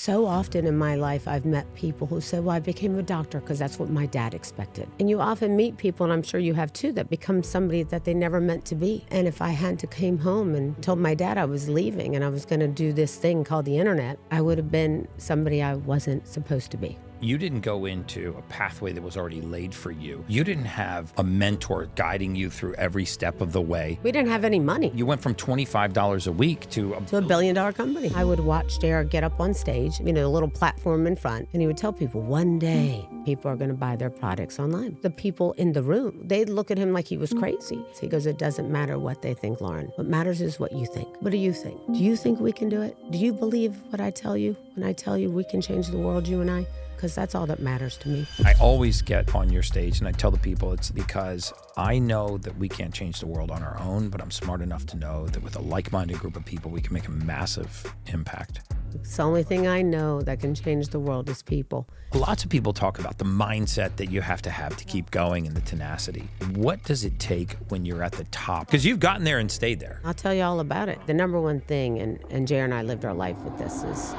So often in my life, I've met people who say, well, I became a doctor because that's what my dad expected. And you often meet people, and I'm sure you have too, that become somebody that they never meant to be. And if I hadn't came home and told my dad I was leaving and I was going to do this thing called the internet, I would have been somebody I wasn't supposed to be. You didn't go into a pathway that was already laid for you. You didn't have a mentor guiding you through every step of the way. We didn't have any money. You went from $25 a week to a $1 billion company. I would watch JR get up on stage, a little platform in front, and he would tell people, one day people are going to buy their products online. The people in the room, they'd look at him like he was crazy. So he goes, it doesn't matter what they think, Loren. What matters is what you think. What do you think? Do you think we can do it? Do you believe what I tell you when I tell you we can change the world, you and I? Because that's all that matters to me. I always get on your stage and I tell the people it's because I know that we can't change the world on our own, but I'm smart enough to know that with a like-minded group of people, we can make a massive impact. It's the only thing I know that can change the world is people. Lots of people talk about the mindset that you have to keep going and the tenacity. What does it take when you're at the top? Because you've gotten there and stayed there. I'll tell you all about it. The number one thing, and JR and I lived our life with this, is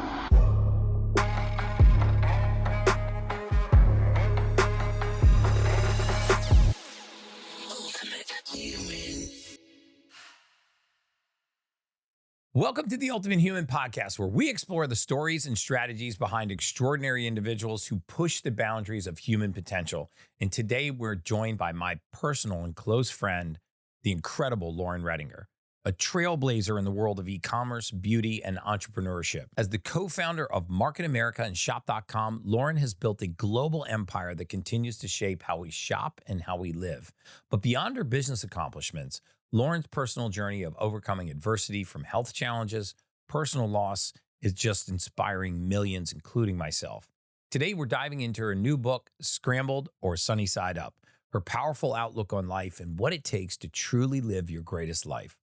welcome to the Ultimate Human Podcast, where we explore the stories and strategies behind extraordinary individuals who push the boundaries of human potential. And today we're joined by my personal and close friend, the incredible Loren Ridinger, a trailblazer in the world of e-commerce, beauty, and entrepreneurship. As the co-founder of Market America and Shop.com, Loren has built a global empire that continues to shape how we shop and how we live. But beyond her business accomplishments, Loren's personal journey of overcoming adversity from health challenges, personal loss, is just inspiring millions, including myself. Today, we're diving into her new book, Scrambled or Sunny Side Up, her powerful outlook on life and what it takes to truly live your greatest life.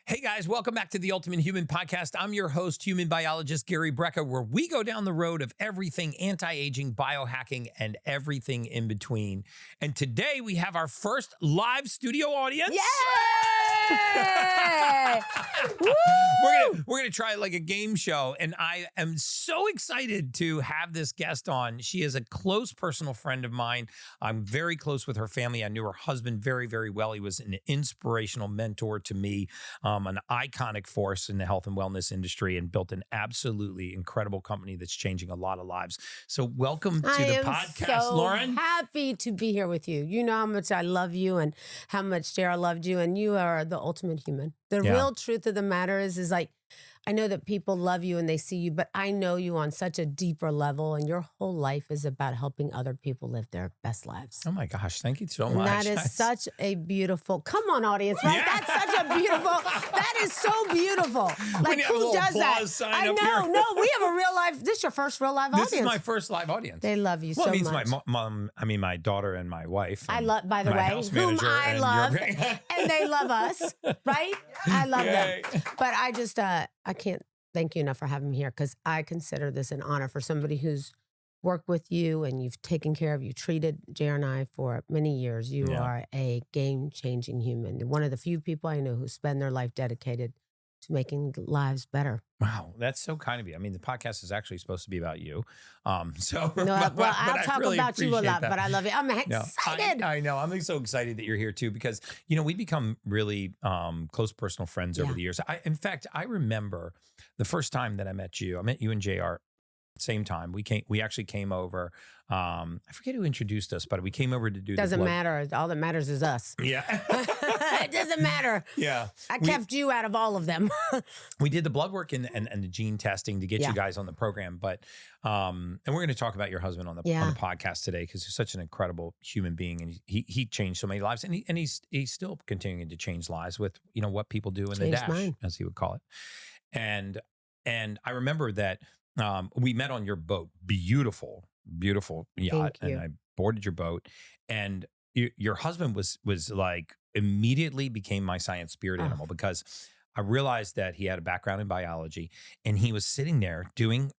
Hey guys, welcome back to the Ultimate Human Podcast. I'm your host, human biologist Gary Brecka, where we go down the road of everything anti-aging, biohacking, and everything in between. And today we have our first live studio audience. Yay! Woo! We're gonna try like a game show, and I am so excited to have this guest on. She is a close personal friend of mine. I'm very close with her family. I knew her husband very, very well. He was an inspirational mentor to me. An iconic force in the health and wellness industry, and built an absolutely incredible company that's changing a lot of lives. So welcome to the podcast, Loren. Happy to be here with you. You know how much I love you and how much JR loved you, and you are the ultimate human. The real truth of the matter is like, I know that people love you and they see you, but I know you on such a deeper level, and your whole life is about helping other people live their best lives. Oh my gosh, thank you so and much. That is such a beautiful, come on audience, right? Yeah. That's such a beautiful, that is so beautiful. Like who does that? I know, no, we have a real life, this is your first real live audience. This is my first live audience. They love you so much. Well, it much. mean my daughter and my wife. I love, by the way, whom I love, and they love us, right? I love them. But I just, I can't thank you enough for having me here, because I consider this an honor for somebody who's worked with you and you've taken care of, you treated JR and I for many years. You are a game-changing human. One of the few people I know who spend their life dedicated to making lives better. Wow, that's so kind of you. I mean, the podcast is actually supposed to be about you. I'll talk about you a lot, but I love you. I'm excited. I know. I'm so excited that you're here too, because, we become really close personal friends over the years. In fact, I remember the first time that I met you and JR. Same time we actually came over. I forget who introduced us, but we came over to do. Doesn't matter. All that matters is us. Yeah, it doesn't matter. Yeah, I kept you out of all of them. We did the blood work and the gene testing to get you guys on the program, but and we're going to talk about your husband on the podcast today, because he's such an incredible human being, and he changed so many lives, and he's still continuing to change lives with what people do in the dash, as he would call it, and I remember that. We met on your boat, beautiful yacht, and I boarded your boat, and your husband was like immediately became my science spirit animal, because I realized that he had a background in biology, and he was sitting there doing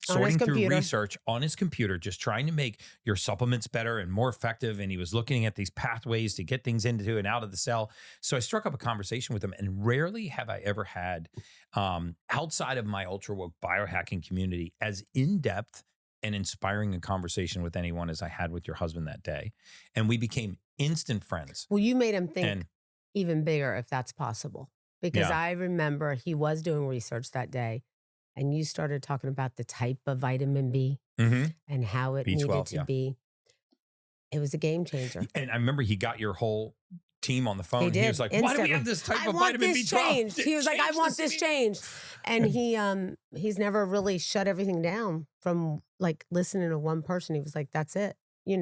sorting through research on his computer, just trying to make your supplements better and more effective. And he was looking at these pathways to get things into and out of the cell. So I struck up a conversation with him, and rarely have I ever had, outside of my ultra woke biohacking community, as in-depth and inspiring a conversation with anyone as I had with your husband that day. And we became instant friends. Well, you made him think even bigger, if that's possible. Because I remember he was doing research that day, and you started talking about the type of vitamin B and how it needed to be. It was a game changer. And I remember he got your whole team on the phone. He was like, why do we have this type of vitamin B12? He was like, I want this changed. And he's never really shut everything down from like listening to one person. He was like, that's it. He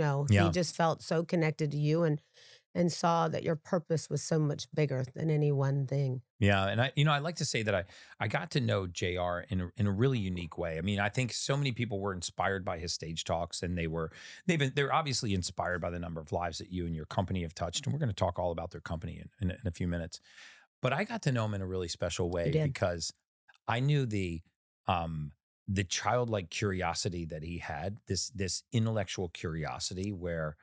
just felt so connected to you and saw that your purpose was so much bigger than any one thing. Yeah. And I like to say that I got to know JR in a really unique way. I mean, I think so many people were inspired by his stage talks, and they're obviously inspired by the number of lives that you and your company have touched. And we're going to talk all about their company in a few minutes. But I got to know him in a really special way because I knew the childlike curiosity that he had, this intellectual curiosity where,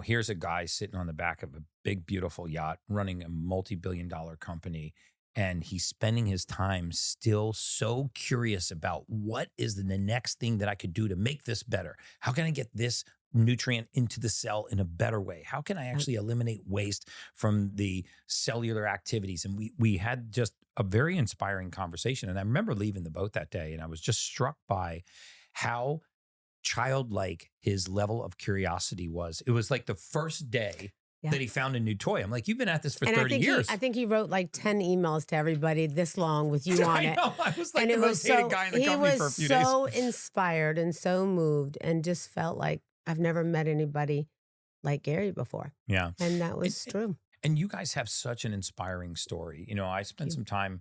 here's a guy sitting on the back of a big, beautiful yacht running a multi-billion-dollar company, and he's spending his time still so curious about what is the next thing that I could do to make this better? How can I get this nutrient into the cell in a better way? How can I actually eliminate waste from the cellular activities? And we had just a very inspiring conversation. And I remember leaving the boat that day, and I was just struck by how childlike his level of curiosity was. It was like the first day that he found a new toy. I'm like, you've been at this for 30 years. I think he wrote like 10 emails to everybody this long with you on it. I know. I was like the most hated guy in the company for a few days. He was so inspired and so moved, and just felt like I've never met anybody like Gary before. Yeah. And that was true. And you guys have such an inspiring story. I spent some time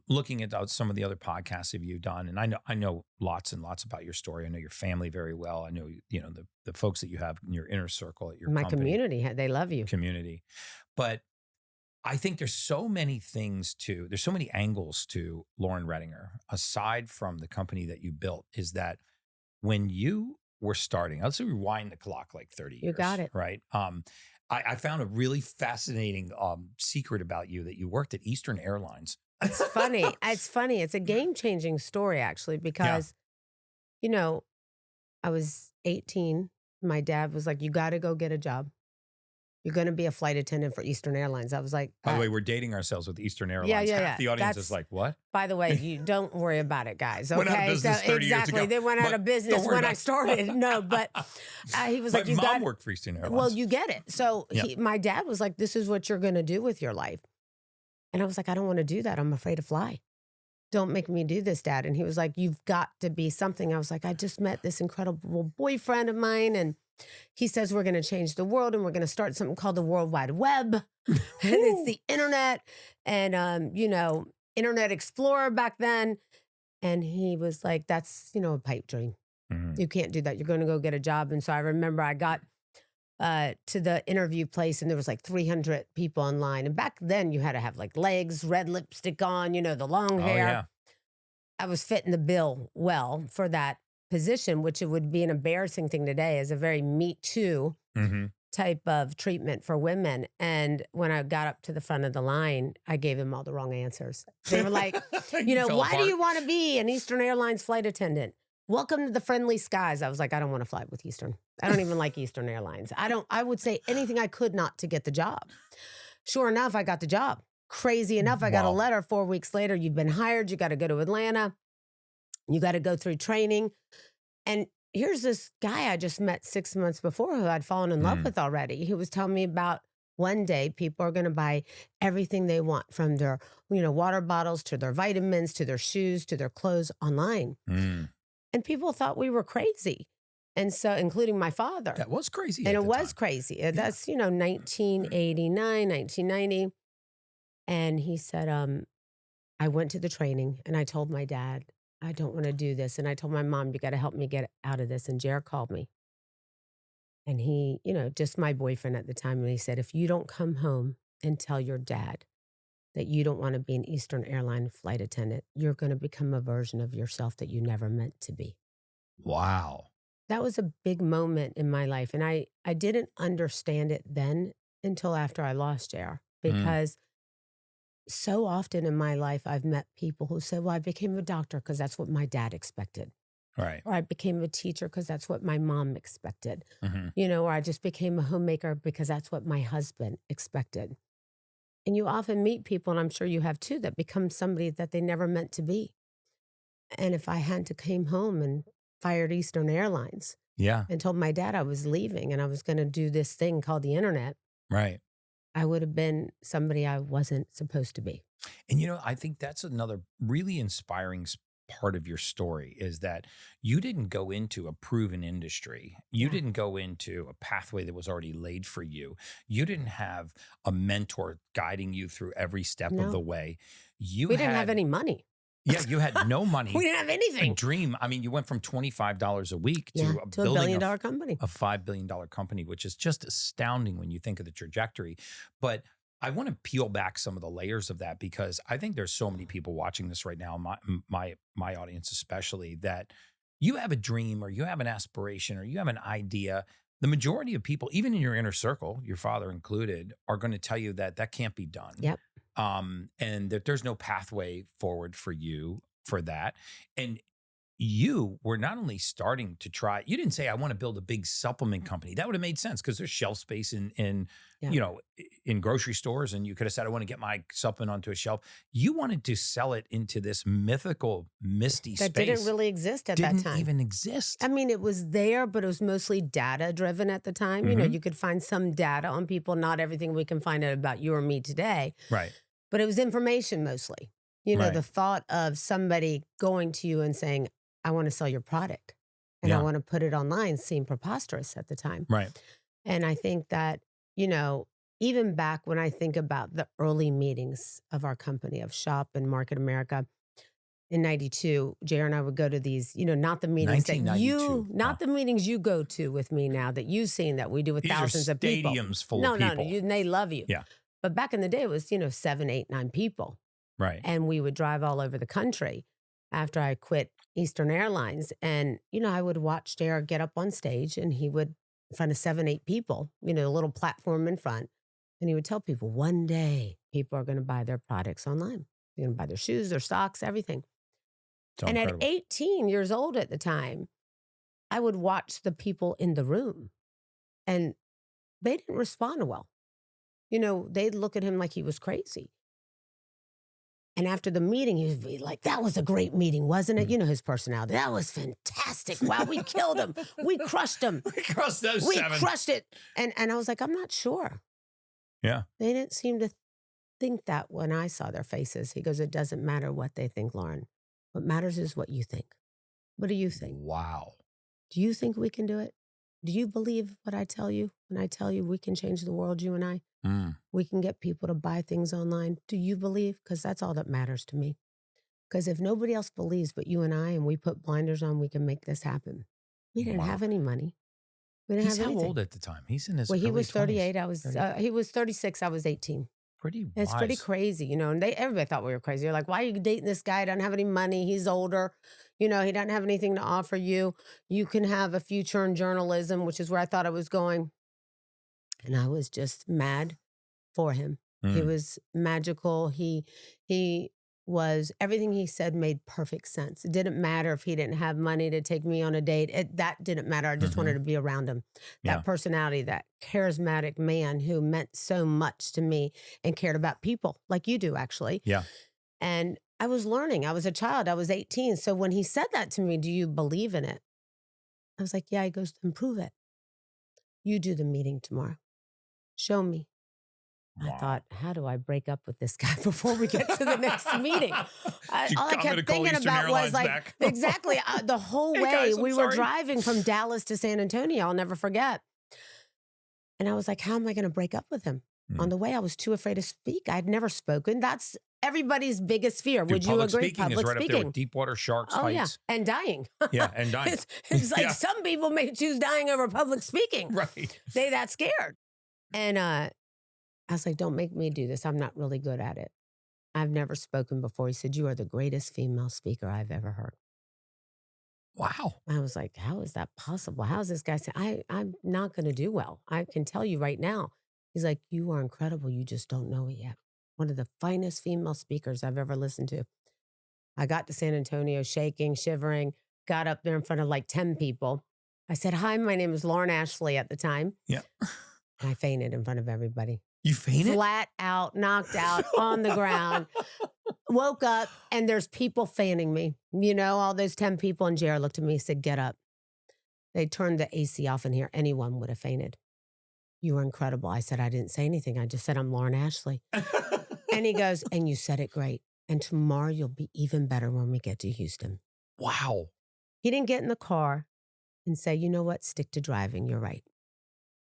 looking at some of the other podcasts that you've done, and I know lots and lots about your story. I know your family very well. I know the folks that you have in your inner circle at your community. They love you. Community, but I think there's so many there's so many angles to Loren Ridinger aside from the company that you built. Is that when you were starting? Let's rewind the clock like 30 years. You got it right. I found a really fascinating secret about you, that you worked at Eastern Airlines. It's funny. It's a game-changing story, actually, because, I was 18. My dad was like, you got to go get a job. You're going to be a flight attendant for Eastern Airlines. I was like, by the way, we're dating ourselves with Eastern Airlines. Yeah. The audience is like, what? By the way, you don't worry about it, guys. Okay. Went out of business 30 years ago. They went out of business when I started. No, but he was like, my mom worked for Eastern Airlines. Well, you get it. So my dad was like, this is what you're going to do with your life. And I was like, I don't want to do that. I'm afraid to fly. Don't make me do this, Dad. And he was like, you've got to be something. I was like, I just met this incredible boyfriend of mine, and he says we're going to change the world, and we're going to start something called the World Wide Web. And it's the internet and, Internet Explorer back then. And he was like, that's, a pipe dream. Mm-hmm. You can't do that. You're going to go get a job. And so I remember I got to the interview place, and there was like 300 people online. And back then you had to have like legs, red lipstick on, the long hair. Yeah. I was fitting the bill well for that position, which it would be an embarrassing thing today as a very Me Too type of treatment for women. And when I got up to the front of the line, I gave them all the wrong answers. They were like, why do you want to be an Eastern Airlines flight attendant? Welcome to the friendly skies. I was like, I don't want to fly with Eastern. I don't even like Eastern Airlines. I would say anything I could not to get the job. Sure enough, I got the job. Crazy enough, I got a letter 4 weeks later. You've been hired. You got to go to Atlanta. You got to go through training. And here's this guy I just met 6 months before who I'd fallen in love with already. He was telling me about one day people are going to buy everything they want, from their, water bottles to their vitamins, to their shoes, to their clothes online. And people thought we were crazy. And so, including my father. That was crazy. And it was crazy. That's, 1989, 1990. And he said, I went to the training and I told my dad, I don't want to do this. And I told my mom, you got to help me get out of this. And Jared called me. And he, just my boyfriend at the time. And he said, if you don't come home and tell your dad that you don't want to be an Eastern airline flight attendant. You're going to become a version of yourself that you never meant to be. Wow. That was a big moment in my life. And I didn't understand it then until after I lost JR, because so often in my life, I've met people who said, well, I became a doctor because that's what my dad expected. Right. Or I became a teacher because that's what my mom expected. Mm-hmm. You know, or I just became a homemaker because that's what my husband expected. And you often meet people, and I'm sure you have too, that become somebody that they never meant to be. And if I hadn't to came home and fired Eastern Airlines and told my dad I was leaving and I was going to do this thing called the internet, right, I would have been somebody I wasn't supposed to be. And, you know, I think that's another really inspiring part of your story is that you didn't go into a proven industry. You didn't go into a pathway that was already laid for you. You didn't have a mentor guiding you through every step of the way. We didn't have any money. Yeah, you had no money. We didn't have anything. A dream. I mean, you went from $25 a week to a $1 billion company. A $5 billion company, which is just astounding when you think of the trajectory. But I want to peel back some of the layers of that, because I think there's so many people watching this right now, my audience especially, that you have a dream or you have an aspiration or you have an idea. The majority of people, even in your inner circle, your father included, are going to tell you that that can't be done. Yep. And that there's no pathway forward for you for that. And you were not only starting to try, you didn't say, I want to build a big supplement company. That would have made sense because there's shelf space in you know, in grocery stores. And you could have said, I want to get my supplement onto a shelf. You wanted to sell it into this mythical, misty space. That didn't really exist at that time. Didn't even exist. I mean, it was there, but it was mostly data driven at the time. You know, you could find some data on people, not everything we can find out about you or me today. Right. But it was information mostly. You know, the thought of somebody going to you and saying, I want to sell your product and I want to put it online seemed preposterous at the time. Right. And I think that, you know, even back when I think about the early meetings of our company, of Shop and Market America in 92, JR and I would go to these, you know, not the meetings that you, not the meetings you go to with me now that you've seen that we do with thousands of people. Stadiums full of people. No, they love you. Yeah. But back in the day, it was, you know, 7, 8, 9 people. Right. And we would drive all over the country after I quit Eastern Airlines. And, you know, I would watch JR get up on stage and he would, in front of 7, 8 people, you know, a little platform in front. And he would tell people, one day people are going to buy their products online. They're going to buy their shoes, their socks, everything. So and incredible. At 18 years old at the time, I would watch the people in the room and they didn't respond well. You know, they'd look at him like he was crazy. And after the meeting, he would be like, that was a great meeting, wasn't it? You know his personality. That was fantastic. Wow, we killed him. We crushed him. We crushed those we 7. Crushed it. And I was like, I'm not sure. Yeah. They didn't seem to think that when I saw their faces. He goes, it doesn't matter what they think, Loren. What matters is what you think. What do you think? Wow. Do you think we can do it? Do you believe what I tell you when I tell you we can change the world, you and I? We can get people to buy things online. Do you believe? Because that's all that matters to me. Because if nobody else believes but you and I, and we put blinders on, we can make this happen. We didn't have any money. We didn't have anything. He's how old at the time? He's in his Well, he early was 38. 20s. I was. He was 36. I was 18. Pretty wise. It's pretty crazy, you know. And everybody thought we were crazy. They're like, "Why are you dating this guy? He doesn't have any money. He's older. You know, he doesn't have anything to offer you. You can have a future in journalism," which is where I thought I was going. And I was just mad for him. He was magical. He was, everything he said made perfect sense. It didn't matter if he didn't have money to take me on a date. That didn't matter. I just wanted to be around him. That personality, that charismatic man who meant so much to me and cared about people like you do, actually. Yeah. And I was learning. I was a child. I was 18. So when he said that to me, do you believe in it? I was like, yeah. He goes, then prove it. You do the meeting tomorrow. Show me. Wow. I thought, how do I break up with this guy before we get to the next meeting? All I kept thinking about was like, exactly, the whole way guys, we were driving from Dallas to San Antonio. I'll never forget. And I was like, how am I going to break up with him? On the way, I was too afraid to speak. I'd never spoken. That's everybody's biggest fear. Would you agree? Public speaking is right up there with Deepwater Sharks heights. Yeah, and dying. Yeah, and dying. It's like some people may choose dying over public speaking. Right. They that scared. And I was like, don't make me do this. I'm not really good at it. I've never spoken before. He said, you are the greatest female speaker I've ever heard. Wow. I was like, how is that possible? How is this guy saying, I'm not going to do well. I can tell you right now. He's like, you are incredible. You just don't know it yet. One of the finest female speakers I've ever listened to. I got to San Antonio shaking, shivering, got up there in front of like 10 people. I said, hi, my name is Lauren Ashley at the time. Yeah. And I fainted in front of everybody. You fainted? Flat out, knocked out on the ground. Woke up and there's people fanning me. You know, all those 10 people. And JR looked at me and said, get up. They turned the AC off in here. Anyone would have fainted. You were incredible. I said, I didn't say anything. I just said, I'm Lauren Ashley. And he goes, and you said it great. And tomorrow you'll be even better when we get to Houston. Wow. He didn't get in the car and say, you know what, stick to driving. You're right.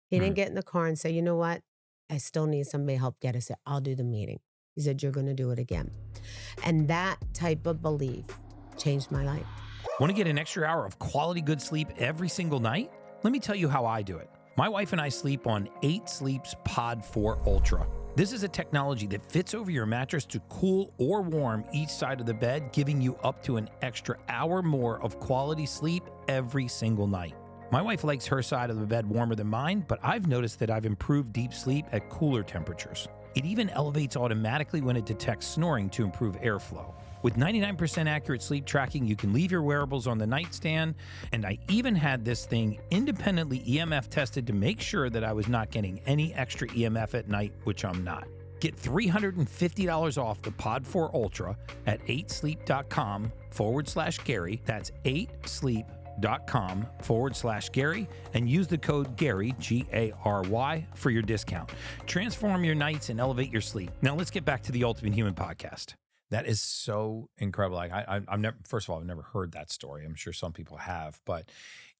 He didn't get in the car and say, you know what, I still need somebody to help get us there. I'll do the meeting. He said, you're going to do it again. And that type of belief changed my life. Want to get an extra hour of quality good sleep every single night? Let me tell you how I do it. My wife and I sleep on 8 Sleep's Pod 4 Ultra. This is a technology that fits over your mattress to cool or warm each side of the bed, giving you up to an extra hour more of quality sleep every single night. My wife likes her side of the bed warmer than mine, but I've noticed that I've improved deep sleep at cooler temperatures. It even elevates automatically when it detects snoring to improve airflow. With 99% accurate sleep tracking, you can leave your wearables on the nightstand, and I even had this thing independently EMF tested to make sure that I was not getting any extra EMF at night, which I'm not. Get $350 off the Pod 4 Ultra at 8sleep.com/Gary. That's 8sleep.com/Gary, and use the code Gary, Gary, for your discount. Transform your nights and elevate your sleep. Now let's get back to the Ultimate Human podcast. That is so incredible. Like I've never, first of all, I've never heard that story. I'm sure some people have, but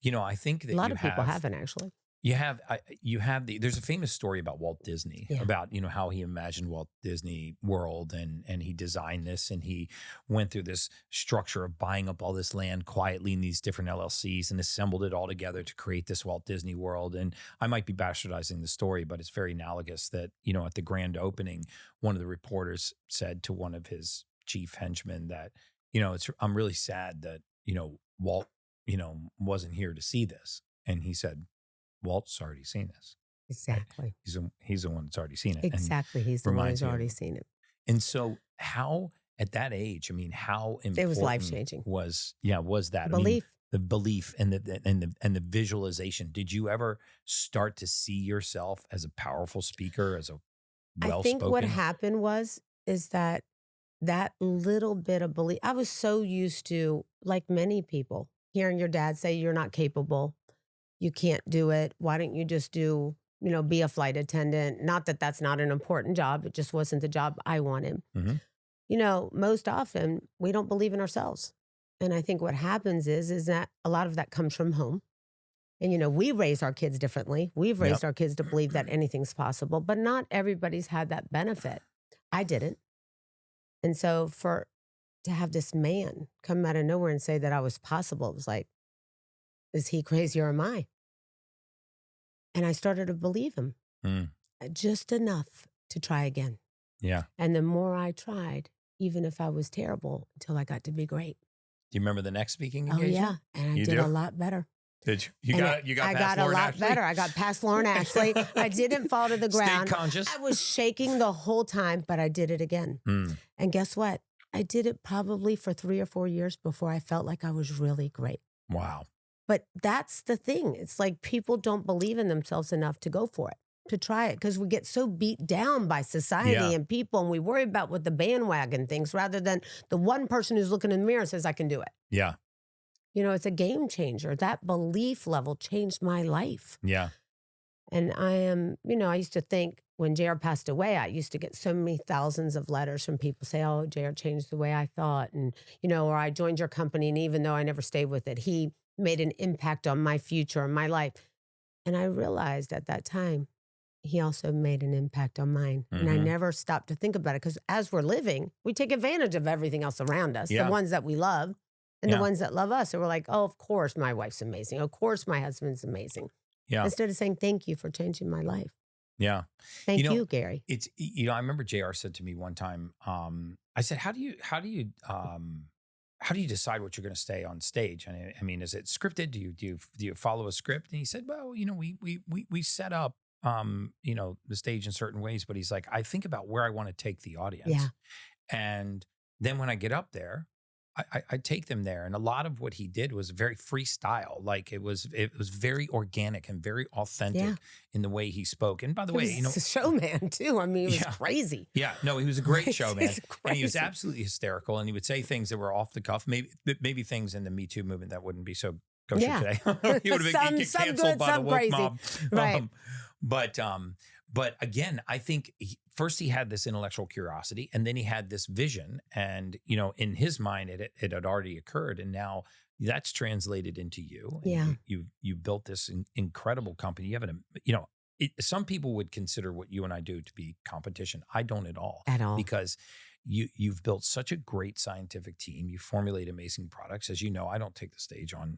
you know, I think that a lot of people haven't actually. There's a famous story about Walt Disney, about, you know, how he imagined Walt Disney World and he designed this, and he went through this structure of buying up all this land quietly in these different LLCs and assembled it all together to create this Walt Disney World. And I might be bastardizing the story, but it's very analogous that, you know, at the grand opening, one of the reporters said to one of his chief henchmen that, you know, I'm really sad that, you know, Walt, you know, wasn't here to see this. And he said, Walt's already seen this. Exactly. Right? He's the one that's already seen it. Exactly. He's the one who's already seen it. And so how, at that age, I mean, how important it was life-changing. Was that belief. I mean, the belief and the visualization. Did you ever start to see yourself as a powerful speaker, as a well-spoken? I think what happened is that little bit of belief, I was so used to, like many people, hearing your dad say, you're not capable. You can't do it. Why don't you just be a flight attendant? Not that that's not an important job. It just wasn't the job I wanted. Mm-hmm. You know, most often we don't believe in ourselves. And I think what happens is that a lot of that comes from home. And, you know, we raise our kids differently. We've raised our kids to believe that anything's possible, but not everybody's had that benefit. I didn't. And so to have this man come out of nowhere and say that I was possible, it was like, is he crazy or am I? And I started to believe him just enough to try again. Yeah. And the more I tried, even if I was terrible, until I got to be great. Do you remember the next speaking engagement? Oh, yeah. And I did a lot better. Did you? You got I past got Loren a lot Ashley? better. I got past Loren Ashley. I didn't fall to the ground. Stayed conscious. I was shaking the whole time, but I did it again. And guess what? I did it probably for 3 or 4 years before I felt like I was really great. Wow. But that's the thing. It's like people don't believe in themselves enough to go for it, to try it, because we get so beat down by society and people, and we worry about what the bandwagon thinks rather than the one person who's looking in the mirror and says, I can do it. Yeah. You know, it's a game changer. That belief level changed my life. Yeah. And I used to think when JR passed away, I used to get so many thousands of letters from people say, oh, JR changed the way I thought. And, you know, or I joined your company, and even though I never stayed with it, he made an impact on my future and my life. And I realized at that time, he also made an impact on mine. And I never stopped to think about it, because as we're living, we take advantage of everything else around us, the ones that we love and the ones that love us. So we're like, oh, of course my wife's amazing. Of course my husband's amazing. Yeah. Instead of saying, thank you for changing my life. Yeah. Thank you, Gary. It's, I remember JR said to me one time, I said, how do you decide what you're going to say on stage? And I mean, is it scripted? Do you follow a script? And he said, well, we set up, the stage in certain ways, but he's like, I think about where I want to take the audience. Yeah. And then when I get up there, I take them there. And a lot of what he did was very freestyle. Like it was very organic and very authentic in the way he spoke. And by the way, he's a showman too. I mean, it was crazy. Yeah, no, he was a great showman. Crazy. And he was absolutely hysterical. And he would say things that were off the cuff, maybe things in the Me Too movement that wouldn't be so kosher today. He would have been canceled good, by the woke crazy. mob. Right. But again, I think first he had this intellectual curiosity, and then he had this vision. And, in his mind, it had already occurred. And now that's translated into you. Yeah. You built this incredible company. You have some people would consider what you and I do to be competition. I don't at all. At all. Because you've built such a great scientific team. You formulate amazing products. As you know, I don't take the stage on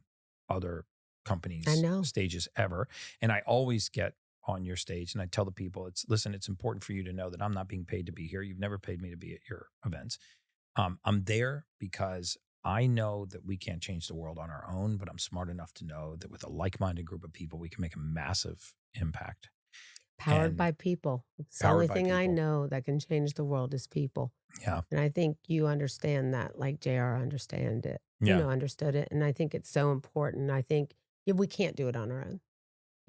other companies' stages ever. And I always get on your stage and I tell the people, it's important for you to know that I'm not being paid to be here. You've never paid me to be at your events. I'm there because I know that we can't change the world on our own, but I'm smart enough to know that with a like-minded group of people, we can make a massive impact. Powered by people. It's the only thing I know that can change the world is people. Yeah. And I think you understand that, like JR understood it. And I think it's so important. I think we can't do it on our own.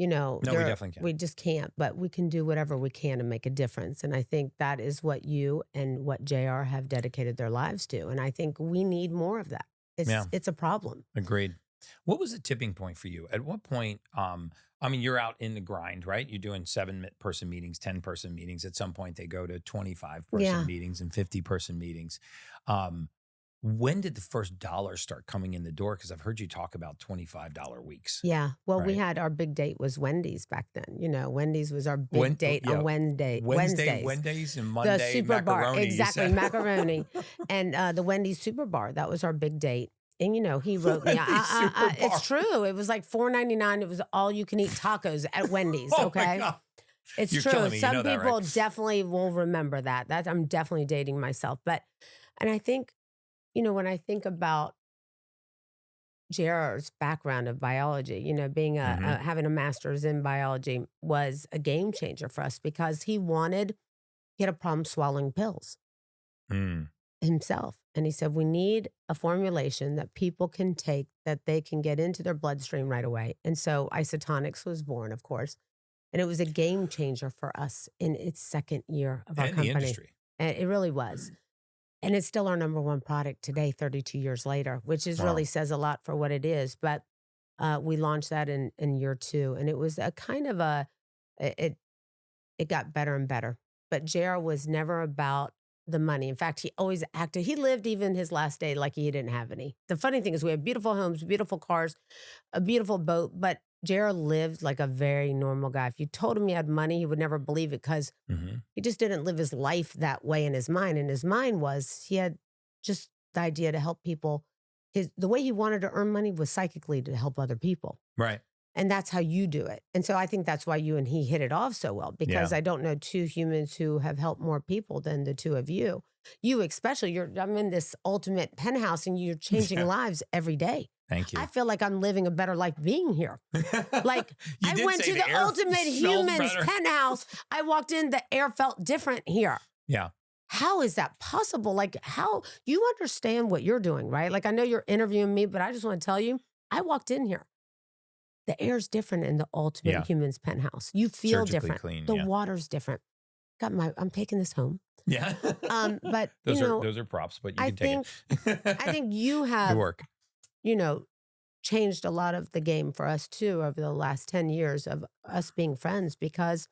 No, we definitely can't. We just can't, but we can do whatever we can to make a difference. And I think that is what you and what JR have dedicated their lives to. And I think we need more of that. It's a problem. Agreed. What was the tipping point for you? At what point, you're out in the grind, right? You're doing 7-person meetings, 10-person meetings. At some point they go to 25-person meetings and 50-person meetings. When did the first dollars start coming in the door? Because I've heard you talk about $25 weeks. Yeah. Well, we had our big date was Wendy's back then. Wendy's was our big date on Wednesdays. Wendy's and Monday, the super bar. Exactly, macaroni. And the Wendy's super bar. That was our big date. And, he wrote me, it's true. It was like $4.99. It was all you can eat tacos at Wendy's. Okay. It's You're true. Me. Some people definitely will remember that. I'm definitely dating myself. And I think, when I think about JR's background of biology, being having a master's in biology was a game changer for us because he had a problem swallowing pills himself. And he said, we need a formulation that people can take that they can get into their bloodstream right away. And so isotonics was born, of course. And it was a game changer for us in its second year of our company. The industry. And it really was. And it's still our number one product today, 32 years later, which really says a lot for what it is. But we launched that in year 2. And it was a kind of it got better and better. But JR was never about the money. In fact, he always acted, he lived even his last day like he didn't have any. The funny thing is we have beautiful homes, beautiful cars, a beautiful boat, but JR lived like a very normal guy. If you told him he had money, he would never believe it because he just didn't live his life that way in his mind. And his mind was, he had just the idea to help people. The way he wanted to earn money was psychically to help other people. Right. And that's how you do it. And so I think that's why you and he hit it off so well, because I don't know 2 humans who have helped more people than the 2 of you. You especially, I'm in this ultimate penthouse and you're changing lives every day. Thank you. I feel like I'm living a better life being here. Like I went to the ultimate humans penthouse. I walked in, the air felt different here. Yeah. How is that possible? Like how you understand what you're doing, right? Like I know you're interviewing me, but I just want to tell you, I walked in here. The air's different in the ultimate humans penthouse. You feel surgically different. Clean, the water's different. I'm taking this home. Yeah. But those are props, but you can take it. I think you have Good work. Changed a lot of the game for us too over the last 10 years of us being friends because,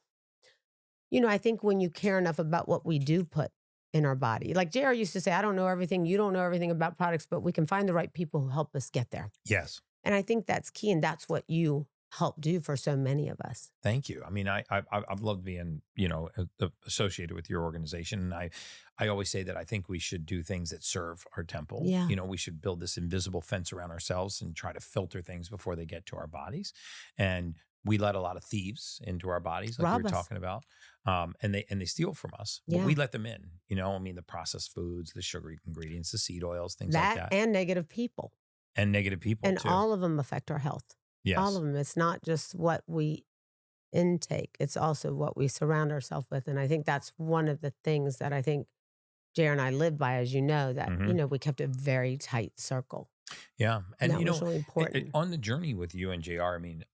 I think when you care enough about what we do put in our body, like JR used to say, I don't know everything. You don't know everything about products, but we can find the right people who help us get there. Yes. And I think that's key. And that's what you help do for so many of us. Thank you. I mean, I've loved being, associated with your organization. And I always say that I think we should do things that serve our temple. Yeah. We should build this invisible fence around ourselves and try to filter things before they get to our bodies. And we let a lot of thieves into our bodies, like Rob we were us. talking about, and they steal from us. But we let them in. I mean, the processed foods, the sugary ingredients, the seed oils, things like that, and negative people, and negative people and too. all of them affect our health. Yes, all of them. It's not just what we intake; it's also what we surround ourselves with. And I think that's one of the things that I think JR and I live by, as you know, that we kept a very tight circle. Yeah, and that was really important. on the journey with you and JR. I mean,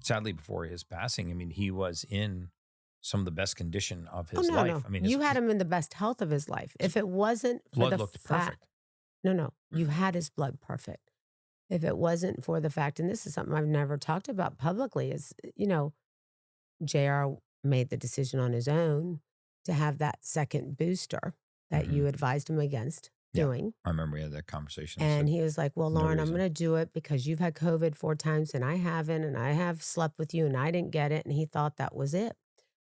sadly, before his passing, I mean, he was in some of the best condition of his life. No. I mean, you had him in the best health of his life. If it wasn't for blood the looked fact, perfect. No, you had his blood perfect. If it wasn't for the fact, and this is something I've never talked about publicly, is JR made the decision on his own to have that second booster that you advised him against doing. I remember we had that conversation. And he was like, well, Loren, I'm going to do it because you've had COVID 4 times and I haven't, and I have slept with you and I didn't get it. And he thought that was it.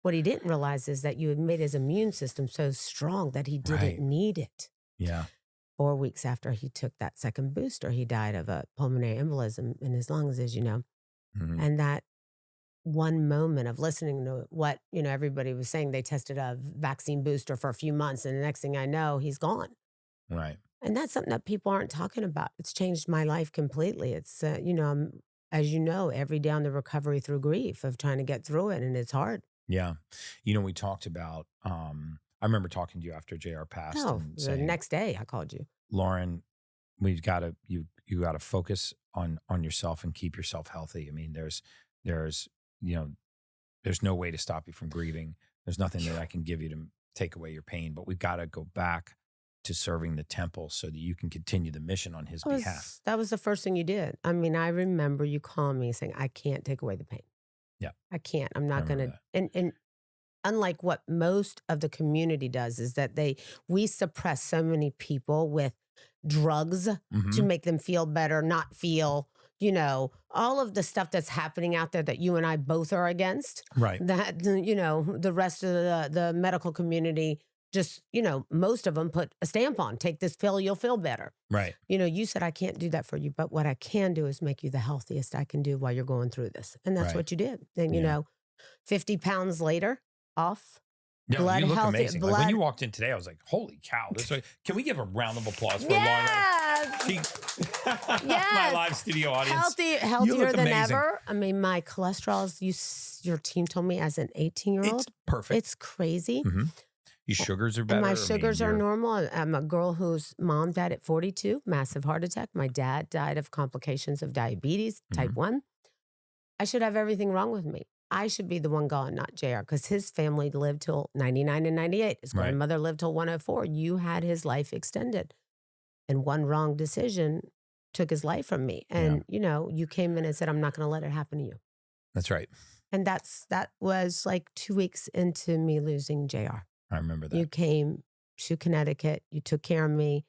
What he didn't realize is that you had made his immune system so strong that he didn't need it. Yeah. 4 weeks after he took that second booster, he died of a pulmonary embolism in his lungs, as you know. And that one moment of listening to what, everybody was saying, they tested a vaccine booster for a few months and the next thing I know, he's gone. Right. And that's something that people aren't talking about. It's changed my life completely. It's, I'm, as you know, every day on the recovery through grief of trying to get through it. And it's hard. Yeah. We talked about, I remember talking to you after JR passed. And the next day I called you. Loren, we've got to, you got to focus on yourself and keep yourself healthy. I mean, there's no way to stop you from grieving. There's nothing that I can give you to take away your pain, but we've got to go back to serving the temple so that you can continue the mission on his behalf. That was the first thing you did. I mean, I remember you calling me saying, I can't take away the pain. Yeah. I can't. I'm not going to. And unlike what most of the community does is that we suppress so many people with drugs to make them feel better, not feel, all of the stuff that's happening out there that you and I both are against. Right. That, the rest of the medical community just, most of them put a stamp on, take this pill, you'll feel better. Right. You said, I can't do that for you, but what I can do is make you the healthiest I can do while you're going through this. And that's what you did. Then, 50 pounds later, off. Yeah, blood you look healthy, amazing. Like when you walked in today, I was like, holy cow. Can we give a round of applause for Loren? My live studio audience. Healthier than ever. I mean, my cholesterol is, your team told me, as an 18-year-old. It's perfect. It's crazy. Your sugars are better. And my sugars are normal. I'm a girl whose mom died at 42, massive heart attack. My dad died of complications of diabetes, type 1. I should have everything wrong with me. I should be the one gone, not JR, because his family lived till 99 and 98. His grandmother lived till 104. You had his life extended. And one wrong decision took his life from me. And, you came in and said, I'm not going to let it happen to you. That's right. And that was like 2 weeks into me losing JR. I remember that. You came to Connecticut. You took care of me.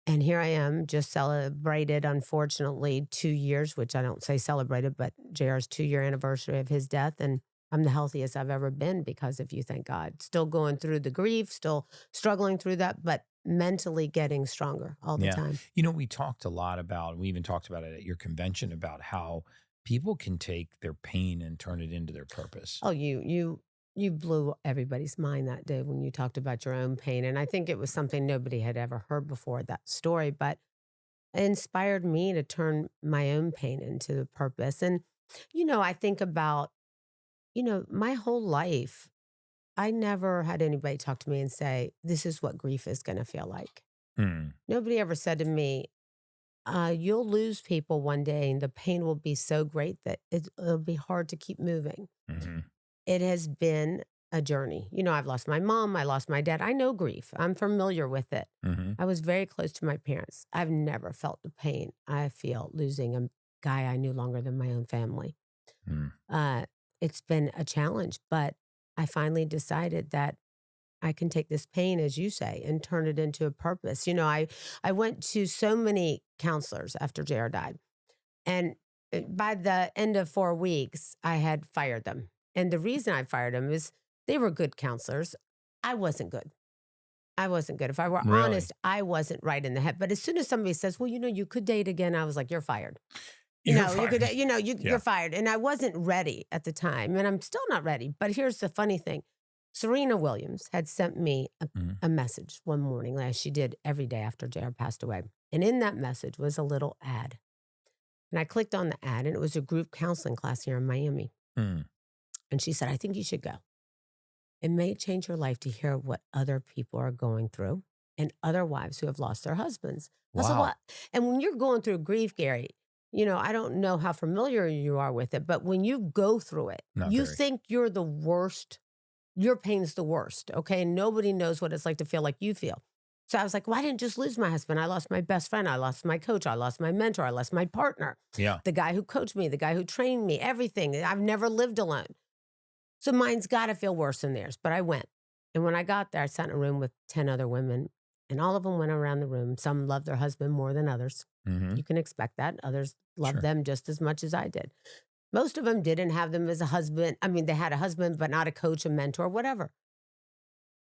And here I am, just celebrated, unfortunately, 2 years, which I don't say celebrated, but JR's 2-year anniversary of his death. And I'm the healthiest I've ever been because of you, thank God. Still going through the grief, still struggling through that, but mentally getting stronger all the time. We talked a lot about, we even talked about it at your convention, about how people can take their pain and turn it into their purpose. Oh, you blew everybody's mind that day when you talked about your own pain. And I think it was something nobody had ever heard before, that story, but it inspired me to turn my own pain into the purpose. And, I think about, my whole life, I never had anybody talk to me and say, this is what grief is going to feel like. Nobody ever said to me, you'll lose people one day and the pain will be so great that it'll be hard to keep moving. It has been a journey. I've lost my mom. I lost my dad. I know grief. I'm familiar with it. I was very close to my parents. I've never felt the pain I feel losing a guy I knew longer than my own family. It's been a challenge, but I finally decided that I can take this pain, as you say, and turn it into a purpose. I went to so many counselors after JR died. And by the end of 4 weeks, I had fired them. And the reason I fired them is they were good counselors. I wasn't good. If I were honest, I wasn't right in the head. But as soon as somebody says, well, you could date again, I was like, you're fired. You're fired. You're fired. And I wasn't ready at the time, and I'm still not ready. But here's the funny thing. Serena Williams had sent me a message one morning, as she did every day after JR passed away. And in that message was a little ad. And I clicked on the ad, and it was a group counseling class here in Miami. Mm. And she said, I think you should go. It may change your life to hear what other people are going through and other wives who have lost their husbands. Wow. I said, what? And when you're going through grief, Gary, I don't know how familiar you are with it, but when you go through it, think you're the worst. Your pain's the worst, okay? And nobody knows what it's like to feel like you feel. So I was like, well, I didn't just lose my husband. I lost my best friend. I lost my coach. I lost my mentor. I lost my partner. Yeah. The guy who coached me, the guy who trained me, everything. I've never lived alone. So mine's got to feel worse than theirs. But I went. And when I got there, I sat in a room with 10 other women, and all of them went around the room. Some loved their husband more than others. Mm-hmm. You can expect that. Others loved them just as much as I did. Most of them didn't have them as a husband. I mean, they had a husband, but not a coach, a mentor, whatever.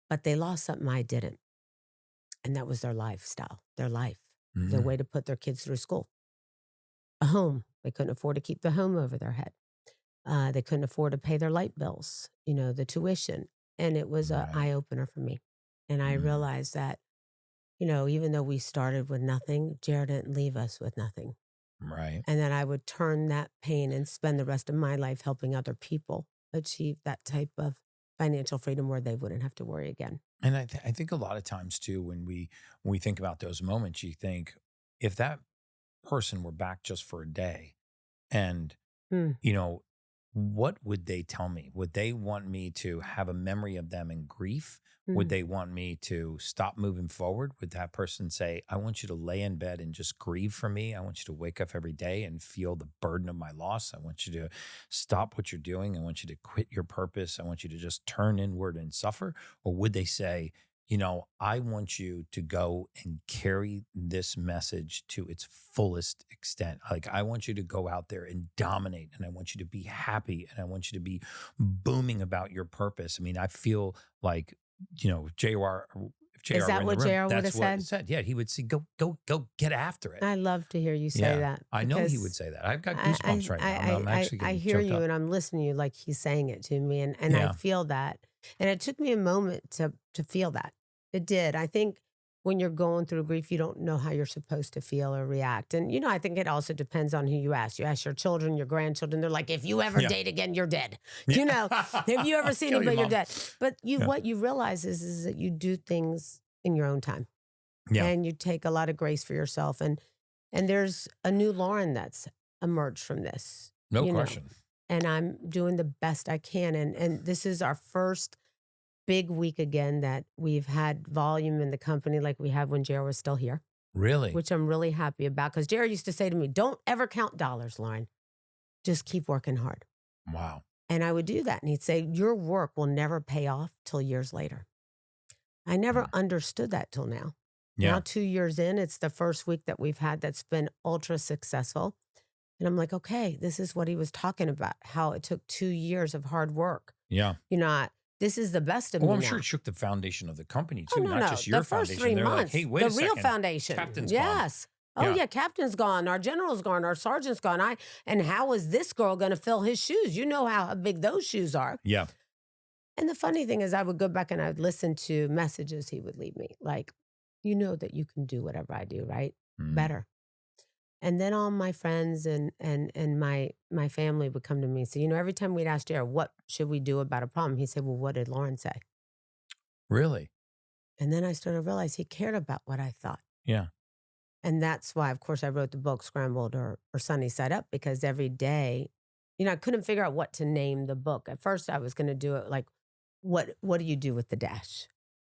But they lost something I didn't. And that was their lifestyle, their life, their way to put their kids through school. A home. They couldn't afford to keep the home over their head. They couldn't afford to pay their light bills, the tuition. And it was an eye-opener for me. And I realized that, even though we started with nothing, Jared didn't leave us with nothing. Right. And then I would turn that pain and spend the rest of my life helping other people achieve that type of financial freedom where they wouldn't have to worry again. And I think a lot of times too, when we think about those moments, you think if that person were back just for a day and, what would they tell me? Would they want me to have a memory of them in grief? Would they want me to stop moving forward? Would that person say, I want you to lay in bed and just grieve for me? I want you to wake up every day and feel the burden of my loss. I want you to stop what you're doing. I want you to quit your purpose. I want you to just turn inward and suffer. Or would they say, I want you to go and carry this message to its fullest extent. Like, I want you to go out there and dominate, and I want you to be happy, and I want you to be booming about your purpose. I mean, I feel like, JR. Is that what JR would have said? Yeah, he would say, go get after it. I love to hear you say that. I know he would say that. I've got goosebumps right now. I'm actually I hear you, up. and I'm listening to you like he's saying it to me, and I feel that. And it took me a moment to feel that. It did. I think when you're going through grief, you don't know how you're supposed to feel or react. And, I think it also depends on who you ask. You ask your children, your grandchildren, they're like, if you ever date again, you're dead. If you ever see anybody, you're dead. But what you realize is that you do things in your own time. Yeah. And you take a lot of grace for yourself. And there's a new Loren that's emerged from this. No question. And I'm doing the best I can. And this is our first big week again that we've had volume in the company like we had when JR was still here. Really? Which I'm really happy about, because JR used to say to me, don't ever count dollars, Loren. Just keep working hard. Wow. And I would do that. And he'd say, your work will never pay off till years later. I never understood that till now. Yeah. Now 2 years in, it's the first week that we've had that's been ultra successful. And I'm like, okay, this is what he was talking about, how it took 2 years of hard work. Yeah. This is the best of me I'm now. sure it shook the foundation of the company too, not just your the first foundation. 3 They're months, like, hey, wait a second. The real foundation. Captain's yes. gone. Oh yeah, captain's gone. Our general's gone. Our sergeant's gone. And how is this girl going to fill his shoes? You know how big those shoes are. Yeah. And the funny thing is, I would go back and I would listen to messages he would leave me, like, that you can do whatever I do, right? Better. And then all my friends and my family would come to me and say, every time we'd ask Jared, what should we do about a problem? He said, well, what did Loren say? Really? And then I started to realize he cared about what I thought. Yeah. And that's why, of course, I wrote the book Scrambled or Sunny Side Up, because every day, I couldn't figure out what to name the book. At first, I was going to do it like, what do you do with the dash?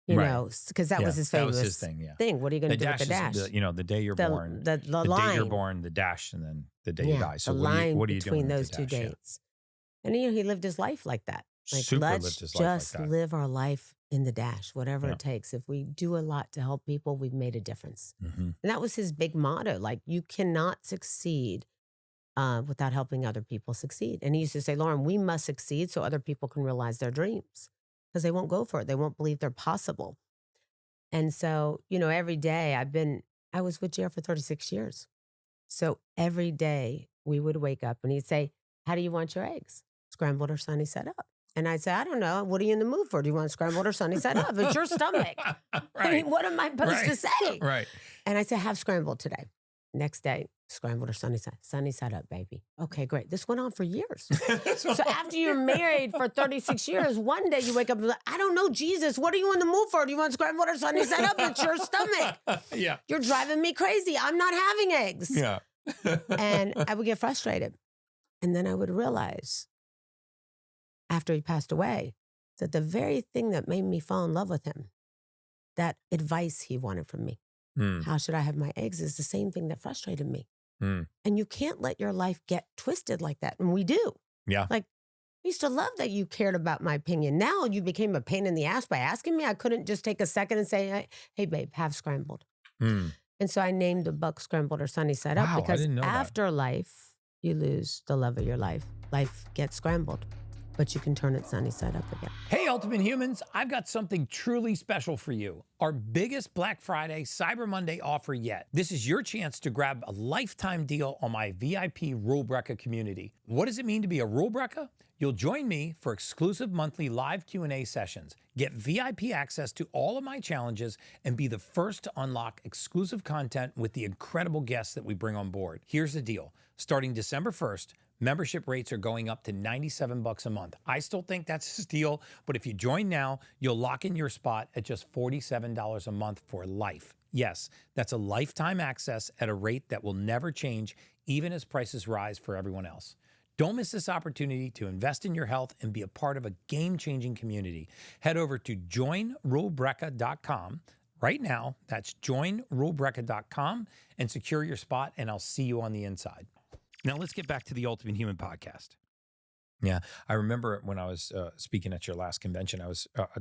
Because that was his famous thing. What are you going to do with the dash? The day you're born, the line. day you're born, the dash, and then the day you die. So the line what are you doing between those two dates? And he lived his life like that. Like, let's just live our life in the dash, whatever it takes. If we do a lot to help people, we've made a difference. Mm-hmm. And that was his big motto. Like, you cannot succeed without helping other people succeed. And he used to say, Loren, we must succeed so other people can realize their dreams, because they won't go for it. They won't believe they're possible. And so, every day I was with JR for 36 years. So every day we would wake up and he'd say, how do you want your eggs? Scrambled or sunny side up? And I'd say, I don't know. What are you in the mood for? Do you want scrambled or sunny side up? It's your stomach. Right. I mean, what am I supposed to say? Right. And I said, have scrambled today. Next day, scrambled or sunny side up, baby. Okay, great. This went on for years. So after you're married for 36 years, one day you wake up and like, I don't know, Jesus, what are you in the mood for? Do you want scrambled or sunny side up? It's your stomach. Yeah. You're driving me crazy. I'm not having eggs. Yeah. And I would get frustrated. And then I would realize after he passed away that the very thing that made me fall in love with him, that advice he wanted from me, how should I have my eggs, is the same thing that frustrated me. And you can't let your life get twisted like that. And we do. Yeah. Like, I used to love that you cared about my opinion. Now you became a pain in the ass by asking me. I couldn't just take a second and say, hey, babe, have scrambled. And so I named the book Scrambled or Sunny Side Up because after life, you lose the love of your life. Life gets scrambled, but you can turn it sunny side up again. Hey, Ultimate Humans, I've got something truly special for you. Our biggest Black Friday, Cyber Monday offer yet. This is your chance to grab a lifetime deal on my VIP Rule Brecka community. What does it mean to be a Rule Brecka? You'll join me for exclusive monthly live Q&A sessions, get VIP access to all of my challenges, and be the first to unlock exclusive content with the incredible guests that we bring on board. Here's the deal. Starting December 1st, membership rates are going up to $97 a month. I still think that's a steal, but if you join now, you'll lock in your spot at just $47 a month for life. Yes, that's a lifetime access at a rate that will never change, even as prices rise for everyone else. Don't miss this opportunity to invest in your health and be a part of a game-changing community. Head over to joinrulebrecka.com right now. That's joinrulebrecka.com and secure your spot, and I'll see you on the inside. Now let's get back to the Ultimate Human podcast. Yeah, I remember when I was speaking at your last convention, I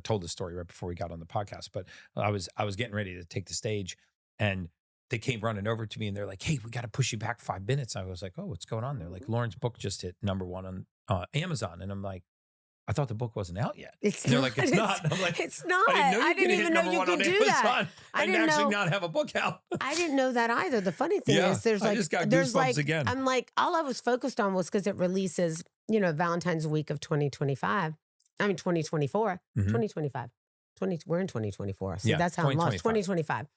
told the story right before we got on the podcast, but I was getting ready to take the stage, and they came running over to me and they're like, "Hey, we got to push you back 5 minutes." I was like, "Oh, what's going on?" They're like, "Loren's book just hit #1 on Amazon," and I'm like, "I thought the book wasn't out yet." They're like, "It's not." And I'm like, "It's not. I didn't even know you could do that. I didn't actually not have a book out." I didn't know that either. The funny thing is, I just got goosebumps again. I'm like, all I was focused on was because it releases, Valentine's week of 2025. I mean, 2024, 2025. We're in 2024. So that's how I'm lost. 2025.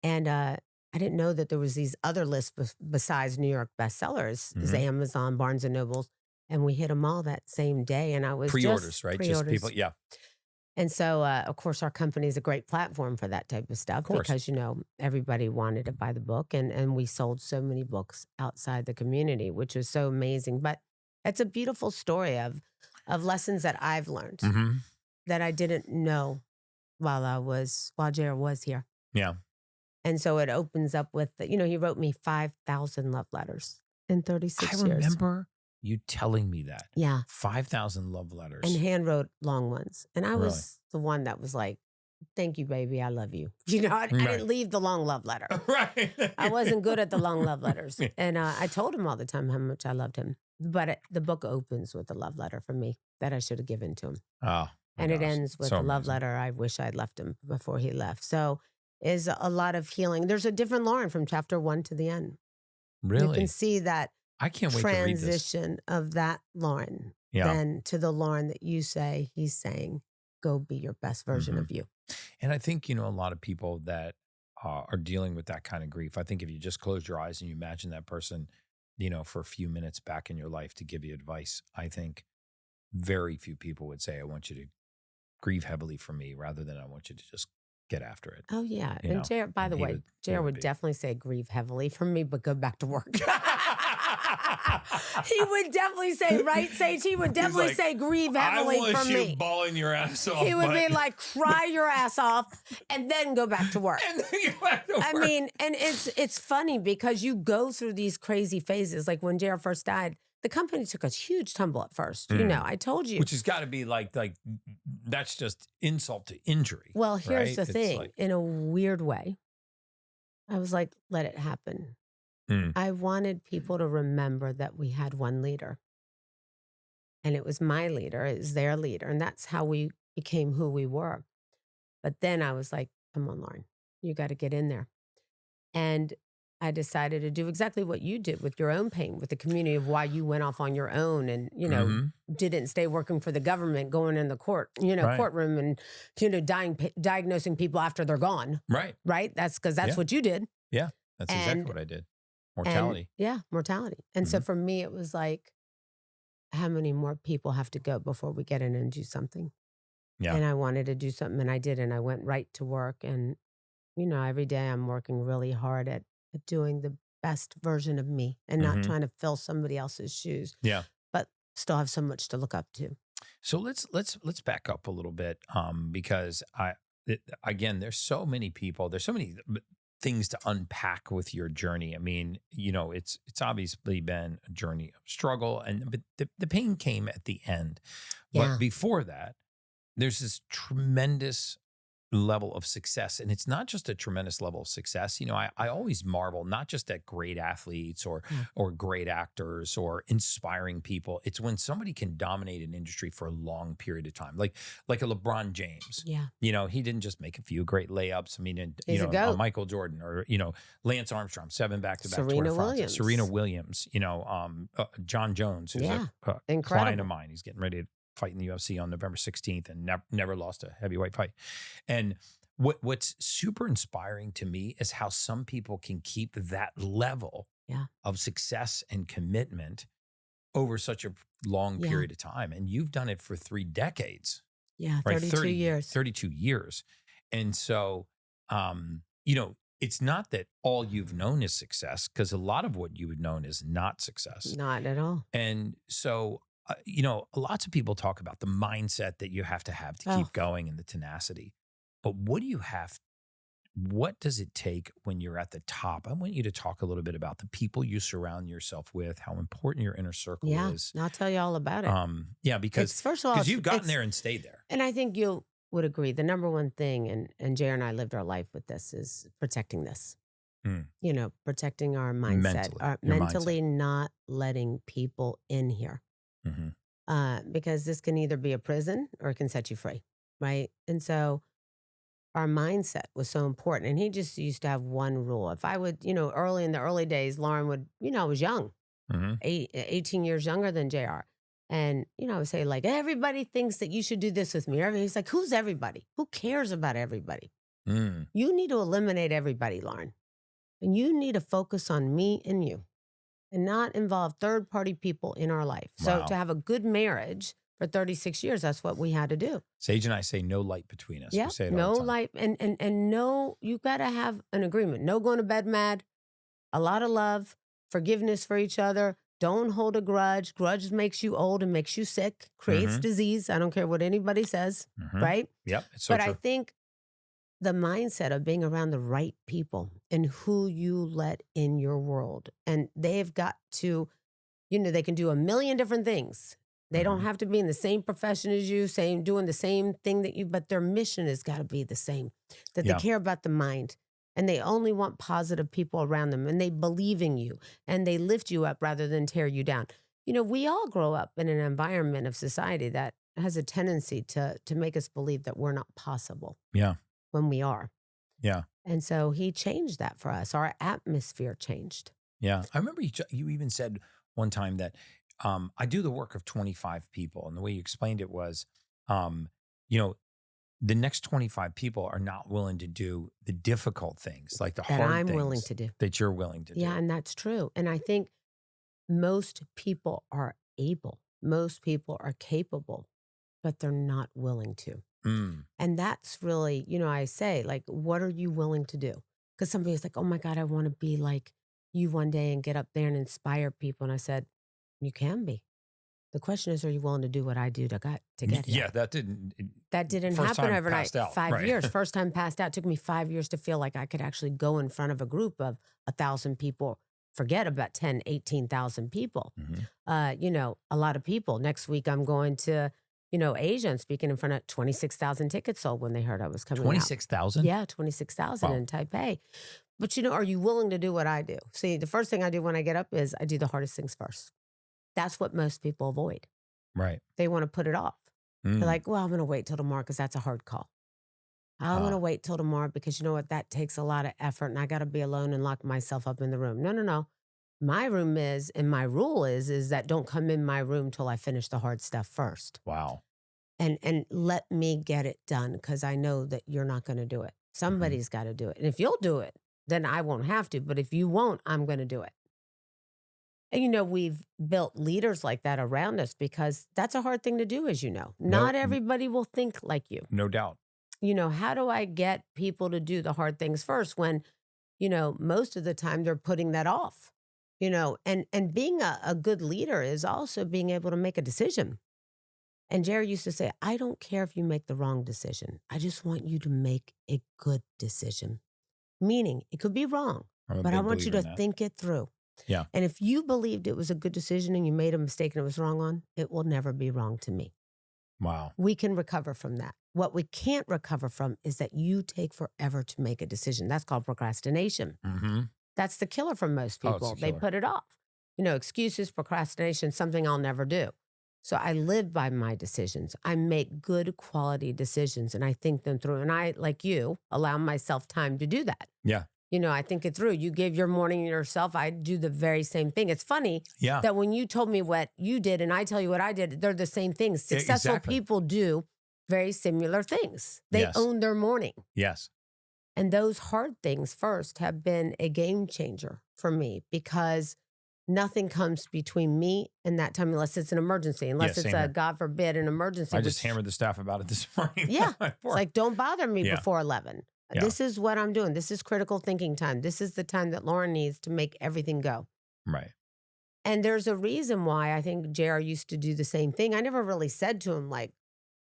And I didn't know that there was these other lists besides New York bestsellers, Amazon, Barnes and Nobles. And we hit them all that same day. And I was pre-orders, right? Just people, yeah. And so, of course, our company is a great platform for that type of stuff because, everybody wanted to buy the book. And we sold so many books outside the community, which was so amazing. But it's a beautiful story of lessons that I've learned that I didn't know while JR was here. Yeah. And so it opens up with, he wrote me 5,000 love letters in 36 years. I remember you telling me that. Yeah. 5,000 love letters. And hand wrote long ones. And I was the one that was like, "Thank you, baby. I love you." I didn't leave the long love letter. Right. I wasn't good at the long love letters. And I told him all the time how much I loved him. But the book opens with a love letter from me that I should have given to him. Oh. And it ends with a love letter I wish I'd left him before he left. So is a lot of healing. There's a different Loren from chapter 1 to the end. Really? You can see that I can't wait to read this. Transition of that Loren then to the Loren that you say he's saying, go be your best version of you. And I think, a lot of people that are dealing with that kind of grief, I think if you just close your eyes and you imagine that person, for a few minutes back in your life to give you advice, I think very few people would say, "I want you to grieve heavily for me," rather than "I want you to just get after it." Oh, yeah. And JR, by the way, JR would definitely say grieve heavily for me, but go back to work. He would definitely say, right, Sage? He would definitely say grieve heavily for me. I want you bawling your ass off. He would be like, cry your ass off and then go back to work. And then go back to work. I mean, and it's funny because you go through these crazy phases. Like when JR first died, the company took a huge tumble at first. I told you. Which has got to be like that's just insult to injury. Well, here's the thing. In a weird way, I was like, let it happen. I wanted people to remember that we had one leader. And it was my leader. It was their leader. And that's how we became who we were. But then I was like, come on, Loren, you got to get in there. And I decided to do exactly what you did with your own pain, with the community of why you went off on your own and, didn't stay working for the government, going in the courtroom and, diagnosing people after they're gone. Right. Right. That's because that's what you did. Yeah. That's exactly what I did. Mortality. Mortality. And so for me, it was like, how many more people have to go before we get in and do something? Yeah. And I wanted to do something and I did. And I went right to work. And, every day I'm working really hard at doing the best version of me and not trying to fill somebody else's shoes. Yeah. But still have so much to look up to. So let's back up a little bit because again, there's so many people, there's so many things to unpack with your journey. I mean, it's obviously been a journey of struggle, but the pain came at the end. Yeah. But before that, there's this tremendous level of success. And it's not just a tremendous level of success. I always marvel, not just at great athletes or great actors or inspiring people. It's when somebody can dominate an industry for a long period of time, like a LeBron James. Yeah. He didn't just make a few great layups. I mean, Michael Jordan or, Lance Armstrong, 7 back-to-back Tour de France. Serena Williams, John Jones, who's a client of mine. He's getting ready to fight in the UFC on November 16th and never lost a heavyweight fight. And what's super inspiring to me is how some people can keep that level of success and commitment over such a long period of time. And you've done it for 3 decades. Yeah, right? 32 years. 32 years. And so, it's not that all you've known is success, because a lot of what you would known is not success. Not at all. And so, lots of people talk about the mindset that you have to keep going and the tenacity. But what does it take when you're at the top? I want you to talk a little bit about the people you surround yourself with, how important your inner circle is. I'll tell you all about it. Because first of all, you've gotten there and stayed there. And I think you would agree. The number one thing, and JR and I lived our life with this, is protecting this. Protecting our mindset, mentally not letting people in here. Because this can either be a prison or it can set you free, right? And so our mindset was so important. And he just used to have one rule. If I would, early in the early days, Loren would, I was young, 18 years younger than JR. And, I would say, like, everybody thinks that you should do this with me. He's like, who's everybody? Who cares about everybody? You need to eliminate everybody, Loren. And you need to focus on me and you, and not involve third-party people in our life. So to have a good marriage for 36 years, that's what we had to do. Sage and I say no light between us. Yeah, we say it no all the time. light. And no, you got to have an agreement. No going to bed mad, a lot of love, forgiveness for each other. Don't hold a grudge. Grudge makes you old and makes you sick, creates disease. I don't care what anybody says, right? Yep, it's so true. I think the mindset of being around the right people and who you let in your world. And they've got to, they can do a million different things. They don't have to be in the same profession as you, doing the same thing that you, but their mission has got to be the same. That they care about the mind and they only want positive people around them and they believe in you and they lift you up rather than tear you down. We all grow up in an environment of society that has a tendency to make us believe that we're not possible. Yeah. When we are. Yeah. And so he changed that for us. Our atmosphere changed. Yeah. I remember you even said one time that I do the work of 25 people. And the way you explained it was, the next 25 people are not willing to do the difficult things, like the hard things willing to do. That you're willing to do. Yeah, and that's true. And I think most people are able. Most people are capable, but they're not willing to. And that's really, I say, like, what are you willing to do? Because somebody's like, oh my God, I want to be like you one day and get up there and inspire people. And I said, you can be. The question is, are you willing to do what I do to get here? Yeah, that didn't happen overnight. 5 years. First time passed out. It took me 5 years to feel like I could actually go in front of a group of 1,000 people. Forget about 10, 18,000 people. A lot of people. Next week, I'm going to Asia and speaking in front of 26,000 tickets sold when they heard I was coming 26,000? Yeah, 26,000 in Taipei. But are you willing to do what I do? See, the first thing I do when I get up is I do the hardest things first. That's what most people avoid. Right. They want to put it off. They're like, well, I'm going to wait till tomorrow because that's a hard call. I'm going to wait till tomorrow because you know what? That takes a lot of effort and I got to be alone and lock myself up in the room. No. My room is, and my rule is that don't come in my room till I finish the hard stuff first. Wow. And let me get it done because I know that you're not going to do it. Somebody's got to do it. And if you'll do it, then I won't have to. But if you won't, I'm going to do it. And, we've built leaders like that around us because that's a hard thing to do, as you know. Not everybody will think like you. No doubt. How do I get people to do the hard things first when, most of the time they're putting that off, and being a good leader is also being able to make a decision. And Jerry used to say, I don't care if you make the wrong decision. I just want you to make a good decision. Meaning it could be wrong, but I want you to think it through. Yeah. And if you believed it was a good decision and you made a mistake and it was wrong on, it will never be wrong to me. Wow. We can recover from that. What we can't recover from is that you take forever to make a decision. That's called procrastination. Mm-hmm. That's the killer for most people. They put it off. Excuses, procrastination, something I'll never do. So I live by my decisions. I make good quality decisions and I think them through. And I, like you, allow myself time to do that. Yeah. I think it through. You give your morning to yourself. I do the very same thing. It's funny that when you told me what you did and I tell you what I did, they're the same things. Successful people do very similar things. They own their morning. Yes. And those hard things first have been a game changer for me because nothing comes between me and that time unless it's an emergency, unless it's a, God forbid, an emergency. I just hammered the staff about it this morning. Yeah. It's like, don't bother me before 11. Yeah. This is what I'm doing. This is critical thinking time. This is the time that Loren needs to make everything go. Right. And there's a reason why I think JR used to do the same thing. I never really said to him, like,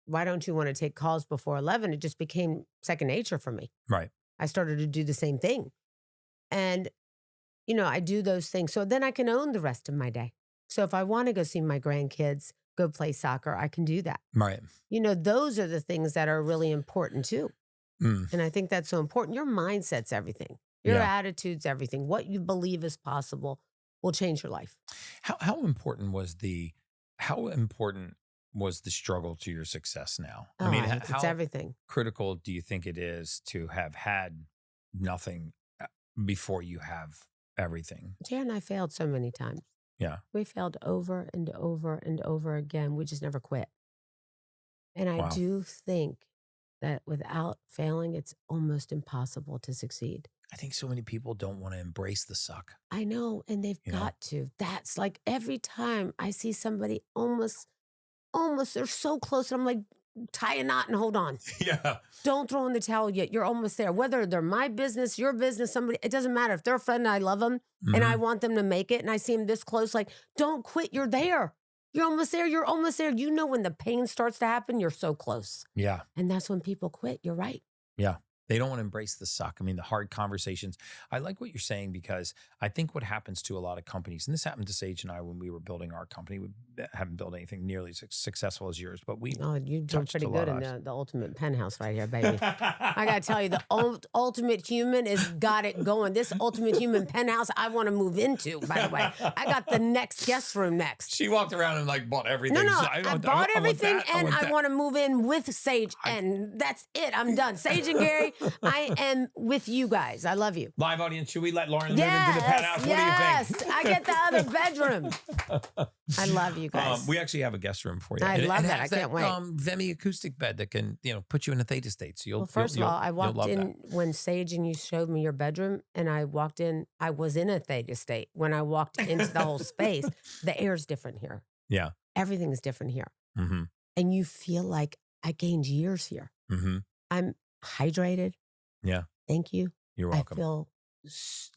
why don't you want to take calls before 11? It just became second nature for me. Right. I started to do the same thing. And, I do those things. So then I can own the rest of my day. So if I want to go see my grandkids, go play soccer, I can do that. Right. Those are the things that are really important too. And I think that's so important. Your mindset's everything. Your attitude's everything. What you believe is possible will change your life. How important was the struggle to your success now? I mean, it's everything. Critical do you think it is to have had nothing before you have everything? Jay and I failed so many times. Yeah. We failed over and over and over again. We just never quit. And I do think that without failing, it's almost impossible to succeed. I think so many people don't want to embrace the suck. I know, and they've got to. That's like every time I see somebody almost, they're so close. And I'm like, tie a knot and hold on. Yeah. Don't throw in the towel yet. You're almost there. Whether they're my business, your business, somebody, it doesn't matter. If they're a friend and I love them and I want them to make it and I see them this close, like, don't quit. You're there. You're almost there. You're almost there. When the pain starts to happen, you're so close. Yeah. And that's when people quit. You're right. Yeah. They don't want to embrace the suck. I mean, the hard conversations. I like what you're saying because I think what happens to a lot of companies, and this happened to Sage and I when we were building our company. We haven't built anything nearly as successful as yours, but we you're doing pretty good in the ultimate penthouse right here, baby. I got to tell you, the ultimate human has got it going. This ultimate human penthouse I want to move into, by the way. I got the next guest room next. She walked around and bought everything. No, I bought everything and I want to move in with Sage and that's it. I'm done. Sage and Gary, I am with you guys. I love you. Live audience, should we let Loren move into the penthouse? What do you think? I get the other bedroom. I love you guys. We actually have a guest room for you. I love that. I can't wait. Vemi acoustic bed that can, put you in a theta state. So first of all, I walked in when Sage and you showed me your bedroom, and I walked in. I was in a theta state when I walked into the whole space. The air's different here. Yeah, everything's different here, and you feel like I gained years here. I'm hydrated. Yeah, thank you. You're welcome. I feel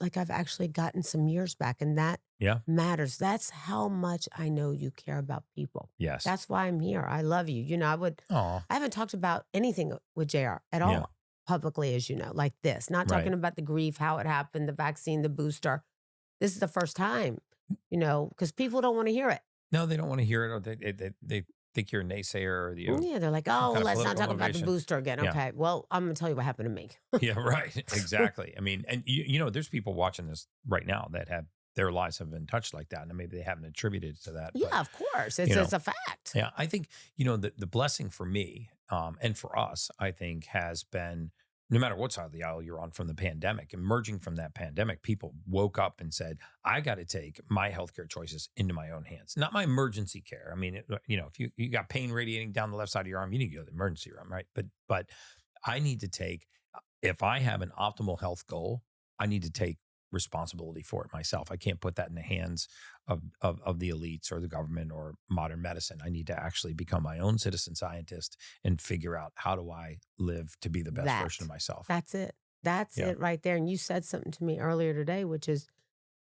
like I've actually gotten some years back, and that matters. That's how much I know you care about people. Yes. That's why I'm here. I love you. I haven't talked about anything with JR at all publicly, as you know, like this. Not talking about the grief, how it happened, the vaccine, the booster. This is the first time, because people don't want to hear it. No, they don't want to hear it, or they think you're a naysayer. Or they're like, let's not talk about the booster again. Okay, well, I'm going to tell you what happened to me. Yeah, right. Exactly. I mean, and there's people watching this right now that have their lives have been touched like that. And maybe they haven't attributed to that. Yeah, but, of course. It's a fact. Yeah, I think, the blessing for me and for us, I think, has been no matter what side of the aisle you're on from the pandemic, emerging from that pandemic, people woke up and said, I got to take my healthcare choices into my own hands, not my emergency care. I mean, if you got pain radiating down the left side of your arm, you need to go to the emergency room, right? But I need to take, if I have an optimal health goal, I need to take responsibility for it myself. I can't put that in the hands of the elites or the government or modern medicine. I need to actually become my own citizen scientist and figure out, how do I live to be the best version of myself? That's it. That's it right there. And you said something to me earlier today, which is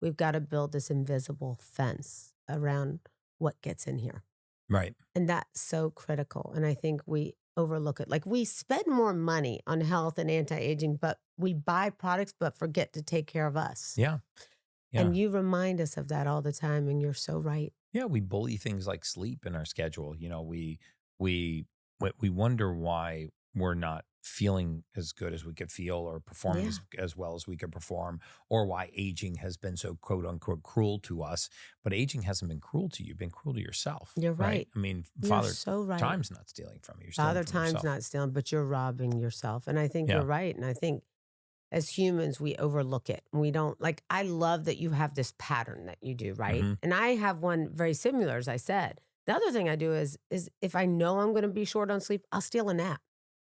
we've got to build this invisible fence around what gets in here. Right. And that's so critical. And I think we overlook it. Like, we spend more money on health and anti-aging, but we buy products but forget to take care of us. Yeah. And you remind us of that all the time, and you're so right. Yeah, we bully things like sleep in our schedule. We wonder why we're not feeling as good as we could feel or performing as well as we could perform, or why aging has been so quote unquote cruel to us. But aging hasn't been cruel to you. You've been cruel to yourself. You're right. I mean, you're Father so right. Time's not stealing from you. Father Time's not stealing, but you're robbing yourself. And I think you're right. And I think as humans, we overlook it. We don't, like, I love that you have this pattern that you do, right? Mm-hmm. And I have one very similar, as I said. The other thing I do is if I know I'm going to be short on sleep, I'll steal a nap.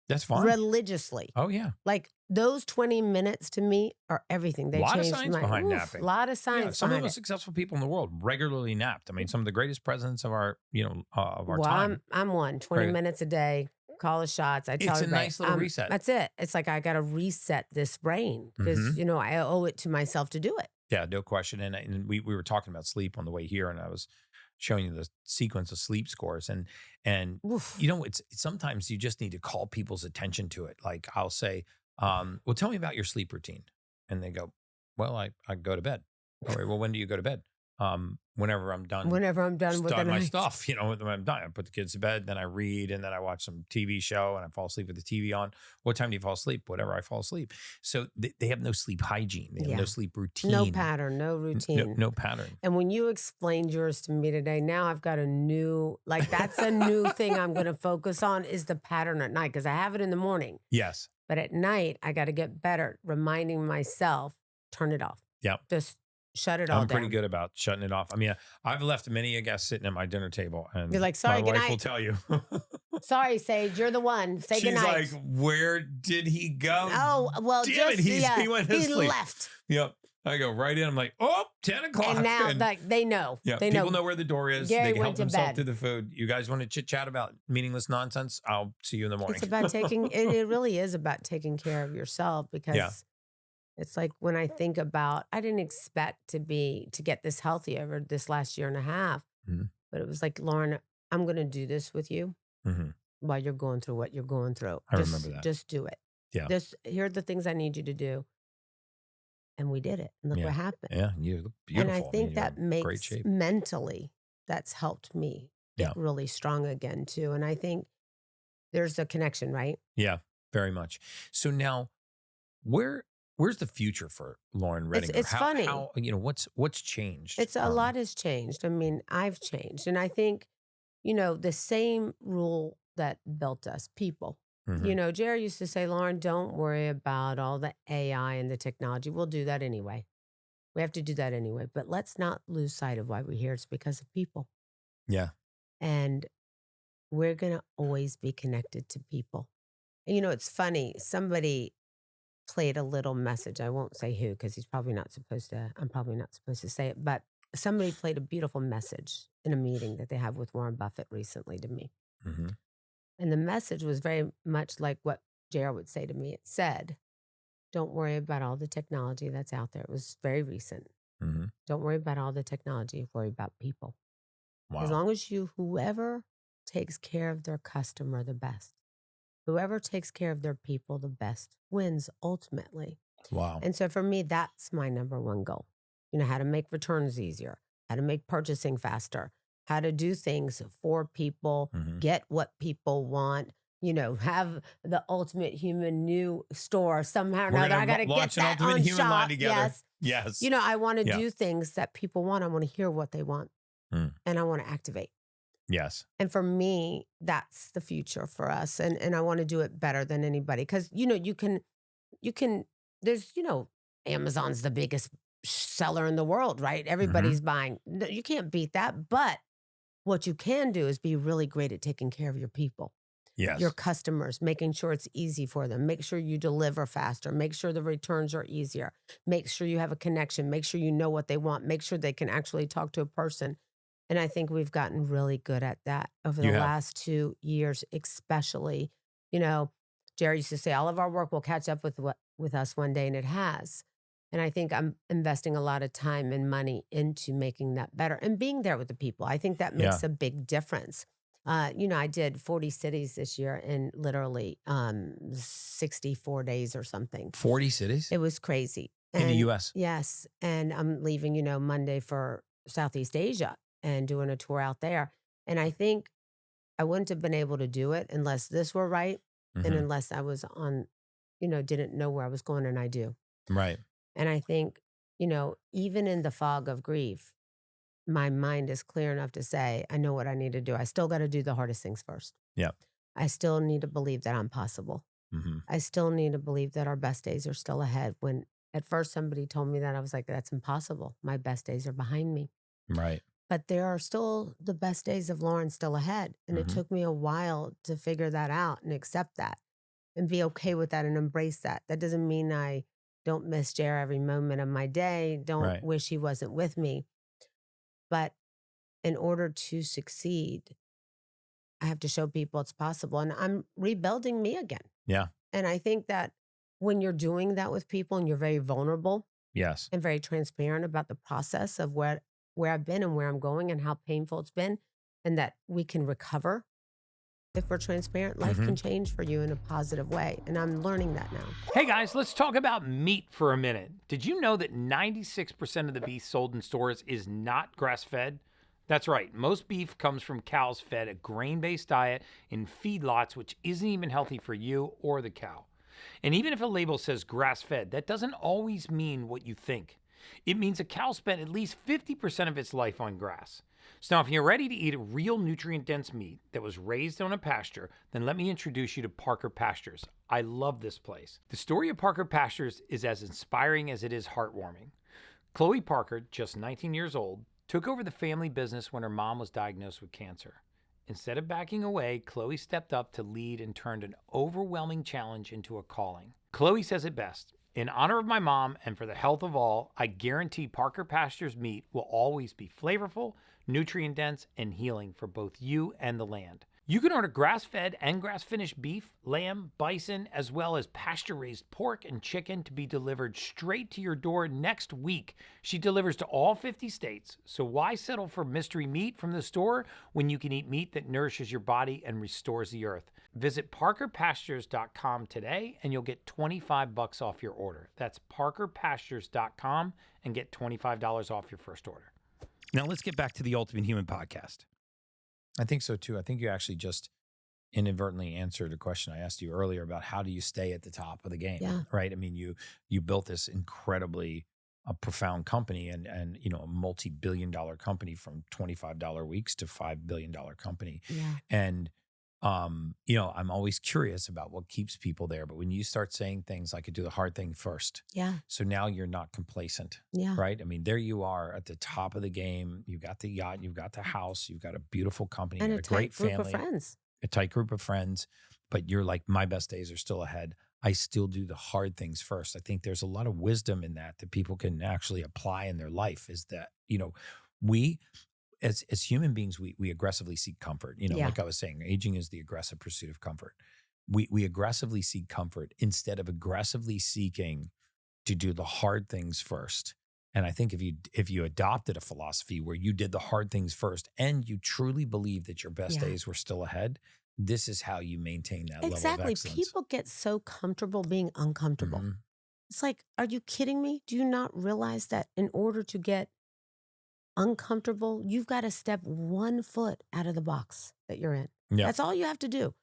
That's fine. Religiously. Oh, yeah. Like, those 20 minutes to me are everything. They a lot changed of science behind napping. A lot of science. Some of the most successful people in the world regularly napped. I mean, some of the greatest presidents of our, time. I'm one. 20 minutes a day. Call the shots. I tell it's everybody, a nice little reset. That's it. It's like, I got to reset this brain because, I owe it to myself to do it. Yeah, no question. And we were talking about sleep on the way here, and I was showing you the sequence of sleep scores. And it's sometimes you just need to call people's attention to it. Like, I'll say, well, tell me about your sleep routine. And they go, well, I go to bed. All right, well, when do you go to bed? Whenever I'm done. Whenever I'm done with my stuff, when I'm done, I put the kids to bed, then I read, and then I watch some TV show, and I fall asleep with the TV on. What time do you fall asleep? Whatever I fall asleep. So they have no sleep hygiene. They have no sleep routine. No pattern, no routine. No pattern. And when you explained yours to me today, now I've got a new, that's a new thing I'm going to focus on, is the pattern at night, because I have it in the morning. Yes. But at night, I got to get better, reminding myself, turn it off. Yeah. Just shut it all down. I'm pretty good about shutting it off. I mean, I've left many a guest sitting at my dinner table, and you're like, sorry, my wife will tell you. Sorry, Sage, you're the one. Say goodnight. She's like, where did he go? Oh, well, damn it, he went to sleep. He left. Yep. I go right in. I'm like, 10 o'clock. And now, they know. Yeah, they people know where the door is. Gary they help went to themselves bed. to the food. You guys want to chit chat about meaningless nonsense? I'll see you in the morning. It's about it really is about taking care of yourself, because it's like, when I think about, I didn't expect to get this healthy over this last year and a half, but it was like, Loren, I'm going to do this with you while you're going through what you're going through. I remember that. Just do it. Yeah. Here are the things I need you to do. And we did it. And look what happened. Yeah, you look beautiful. And I think that makes, mentally, that's helped me get really strong again too. And I think there's a connection, right? Yeah, very much. So now, where's the future for Loren Ridinger? It's funny. How, what's changed? A lot has changed. I mean, I've changed. And I think, the same rule that built us, people. Jerry used to say, Loren, don't worry about all the AI and the technology. We'll do that anyway. We have to do that anyway. But let's not lose sight of why we're here. It's because of people. Yeah. And we're going to always be connected to people. And, it's funny. Somebody played a little message. I won't say who, because I'm probably not supposed to say it. But somebody played a beautiful message in a meeting that they have with Warren Buffett recently to me. Mm-hmm. And the message was very much like what JR would say to me. It said, don't worry about all the technology that's out there. It was very recent. Mm-hmm. Don't worry about all the technology. Worry about people. Wow. As long as whoever takes care of their customer the best, whoever takes care of their people the best wins ultimately. Wow. And so for me, that's my number one goal. How to make returns easier, how to make purchasing faster, how to do things for people, get what people want, have the Ultimate Human new store somehow or We're another. gonna I got to get launch an that Ultimate on Human line shop. together. Yes. Yes. I want to Yeah. do things that people want. I want to hear what they want, and I want to activate. Yes. And for me, that's the future for us. And I want to do it better than anybody. Because, you can, there's, Amazon's the biggest seller in the world, right? Everybody's buying. No, you can't beat that. But what you can do is be really great at taking care of your people, Yes. your customers, making sure it's easy for them. Make sure you deliver faster. Make sure the returns are easier. Make sure you have a connection. Make sure you know what they want. Make sure they can actually talk to a person. And I think we've gotten really good at that over the last 2 years, especially. Jerry used to say, all of our work will catch up with us one day, and it has. And I think I'm investing a lot of time and money into making that better and being there with the people. I think that makes a big difference. I did 40 cities this year in literally 64 days or something. 40 cities? It was crazy. In the U.S.? Yes. And I'm leaving, Monday for Southeast Asia and doing a tour out there. And I think I wouldn't have been able to do it unless this were right and unless I was on, didn't know where I was going, and I do. Right. And I think, even in the fog of grief, my mind is clear enough to say, I know what I need to do. I still got to do the hardest things first. Yeah. I still need to believe that I'm possible. I still need to believe that our best days are still ahead. When at first somebody told me that, I was like, that's impossible. My best days are behind me. Right. But there are still the best days of Loren still ahead. And it took me a while to figure that out and accept that and be okay with that and embrace that. That doesn't mean I don't miss Jer every moment of my day. Don't wish he wasn't with me. But in order to succeed, I have to show people it's possible. And I'm rebuilding me again. Yeah. And I think that when you're doing that with people and you're very vulnerable and very transparent about the process of where I've been and where I'm going and how painful it's been, and that we can recover if we're transparent, life can change for you in a positive way. And I'm learning that now. Hey guys, let's talk about meat for a minute. Did you know that 96% of the beef sold in stores is not grass-fed? That's right. Most beef comes from cows fed a grain-based diet in feedlots, which isn't even healthy for you or the cow. And even if a label says grass-fed, that doesn't always mean what you think. It means a cow spent at least 50% of its life on grass. So now if you're ready to eat a real nutrient-dense meat that was raised on a pasture, then let me introduce you to Parker Pastures. I love this place. The story of Parker Pastures is as inspiring as it is heartwarming. Chloe Parker, just 19 years old, took over the family business when her mom was diagnosed with cancer. Instead of backing away, Chloe stepped up to lead and turned an overwhelming challenge into a calling. Chloe says it best. In honor of my mom and for the health of all, I guarantee Parker Pastures meat will always be flavorful, nutrient-dense, and healing for both you and the land. You can order grass-fed and grass-finished beef, lamb, bison, as well as pasture-raised pork and chicken to be delivered straight to your door next week. She delivers to all 50 states, so why settle for mystery meat from the store when you can eat meat that nourishes your body and restores the earth? Visit parkerpastures.com today and you'll get $25 off your order. That's parkerpastures.com and get $25 off your first order. Now let's get back to the Ultimate Human podcast. I think so too. I think you actually just inadvertently answered a question I asked you earlier about how do you stay at the top of the game, right? I mean, you built this incredibly profound company and a multi-billion-dollar company from $25 weeks to $5 billion company. Yeah. And I'm always curious about what keeps people there. But when you start saying things like, I do the hard thing first. Yeah. So now you're not complacent. Yeah. Right. I mean, there you are at the top of the game. You've got the yacht, you've got the house, you've got a beautiful company, And a great family, group of friends. a tight group of friends. But you're like, my best days are still ahead. I still do the hard things first. I think there's a lot of wisdom in that people can actually apply in their life, is that, we, as human beings, we aggressively seek comfort. Like I was saying, aging is the aggressive pursuit of comfort. We aggressively seek comfort instead of aggressively seeking to do the hard things first. And I think if you adopted a philosophy where you did the hard things first and you truly believe that your best days were still ahead, this is how you maintain that level of excellence. People get so comfortable being uncomfortable. It's like, are you kidding me? Do you not realize that in order to get uncomfortable, you've got to step 1 foot out of the box that you're in? Yeah. That's all you have to do.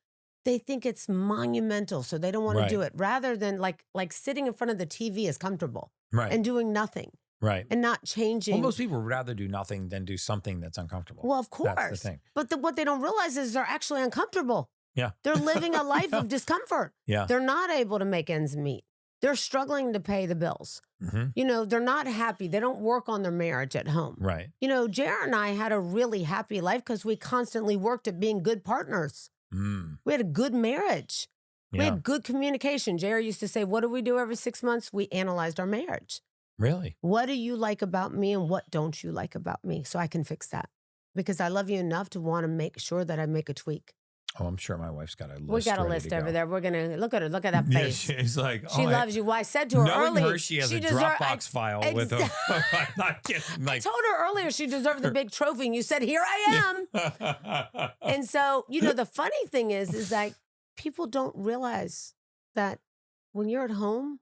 they think it's monumental, so they don't want to do it. Rather than like sitting in front of the TV is comfortable and doing nothing. Right. And not changing. Well, most people would rather do nothing than do something that's uncomfortable. Well, of course. That's the thing. But what they don't realize is they're actually uncomfortable. Yeah. They're living a life of discomfort. Yeah. They're not able to make ends meet. They're struggling to pay the bills. Mm-hmm. They're not happy. They don't work on their marriage at home. Right. Jared and I had a really happy life because we constantly worked at being good partners. We had a good marriage. Yeah. We had good communication. Jared used to say, what do we do every 6 months? We analyzed our marriage. Really? What do you like about me and what don't you like about me? So I can fix that. Because I love you enough to want to make sure that I make a tweak. Oh, I'm sure my wife's got a list. We got a list over there. We're going to look at her. Look at that face. Yeah, she's like, she loves you. Well, I said to her knowing earlier. her, she has a Dropbox file with her. I'm not kidding. I told her earlier she deserved the big trophy. And you said, here I am. And so, the funny thing is like people don't realize that when you're at home,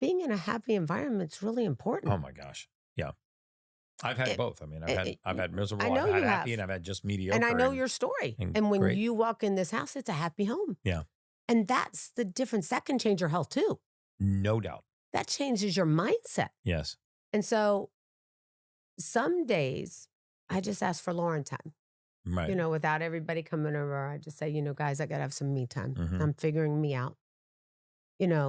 being in a happy environment is really important. Oh my gosh. Yeah. I've had both. I mean, I've had miserable, I know I've had you happy, have. and I've had just mediocre. And I know your story. And when you walk in this house, it's a happy home. Yeah. And that's the difference. That can change your health too. No doubt. That changes your mindset. Yes. And so some days I just ask for Loren time. Right. Without everybody coming over, I just say, guys, I got to have some me time. I'm figuring me out.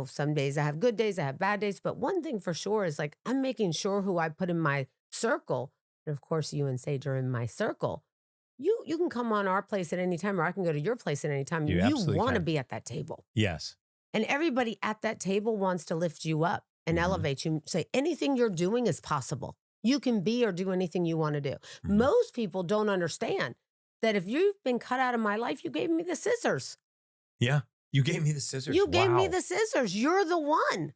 Some days I have good days, I have bad days. But one thing for sure is like, I'm making sure who I put in my circle. And of course, you and Sage are in my circle. You can come on our place at any time, or I can go to your place at any time. You want to be at that table. Yes. And everybody at that table wants to lift you up and elevate you. Say anything you're doing is possible. You can be or do anything you want to do. Most people don't understand that if you've been cut out of my life, you gave me the scissors. Yeah. You gave me the scissors. You gave me the scissors. You're the one.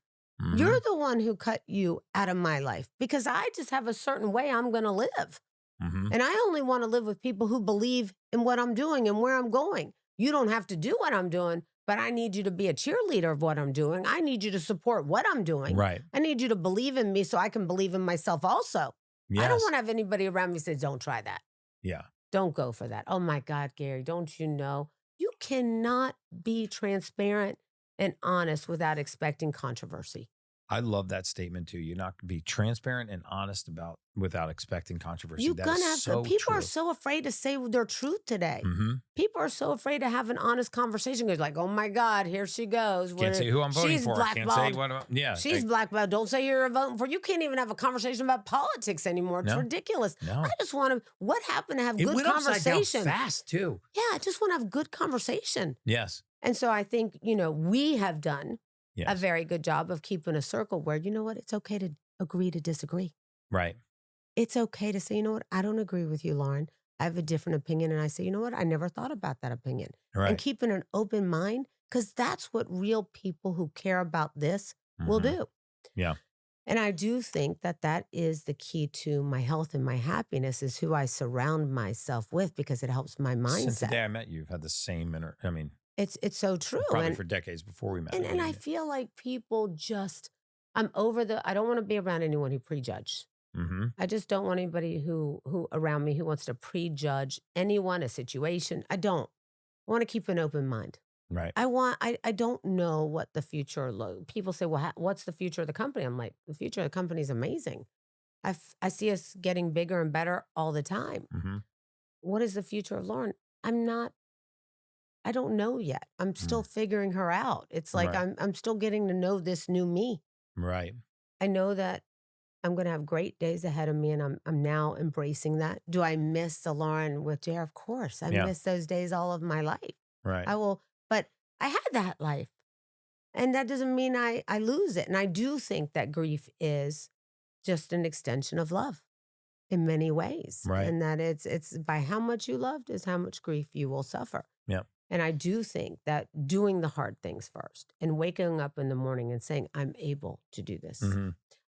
You're the one who cut you out of my life because I just have a certain way I'm going to live. And I only want to live with people who believe in what I'm doing and where I'm going. You don't have to do what I'm doing, but I need you to be a cheerleader of what I'm doing. I need you to support what I'm doing. Right. I need you to believe in me so I can believe in myself also. Yes. I don't want to have anybody around me say, don't try that. Yeah. Don't go for that. Oh my God, Gary, don't you know? You cannot be transparent and honest without expecting controversy. I love that statement too. You're not going to be transparent and honest without expecting controversy. You're gonna have to. People are so afraid to say their truth today. People are so afraid to have an honest conversation. It's like, oh my God, here she goes. Can't say who I'm voting for. Can't say what. She's blackballed. Don't say you're voting for. You can't even have a conversation about politics anymore. It's ridiculous. No. I just want to. What happened to have good conversation? Fast too. Yeah, I just want to have good conversation. Yes. And so I think we have done a very good job of keeping a circle where, you know what, it's okay to agree to disagree. Right. It's okay to say, you know what, I don't agree with you, Loren. I have a different opinion. And I say, you know what, I never thought about that opinion. Right. And keeping an open mind, because that's what real people who care about this will do. Yeah. And I do think that that is the key to my health and my happiness is who I surround myself with because it helps my mindset. Since the day I met you, you've had the same It's so true. Probably for decades before we met. And I feel like people I'm over I don't want to be around anyone who prejudges. I just don't want anybody who around me who wants to prejudge anyone, a situation. I don't. I want to keep an open mind. Right. I don't know what the future, people say, well, what's the future of the company? I'm like, the future of the company is amazing. I see us getting bigger and better all the time. What is the future of Loren? I don't know yet. I'm still figuring her out. It's like I'm still getting to know this new me. Right. I know that I'm going to have great days ahead of me, and I'm now embracing that. Do I miss the Loren with Jer? Of course. I miss those days all of my life. Right. I will, but I had that life. And that doesn't mean I lose it. And I do think that grief is just an extension of love in many ways. Right. And that it's by how much you loved is how much grief you will suffer. Yeah. And I do think that doing the hard things first and waking up in the morning and saying, I'm able to do this.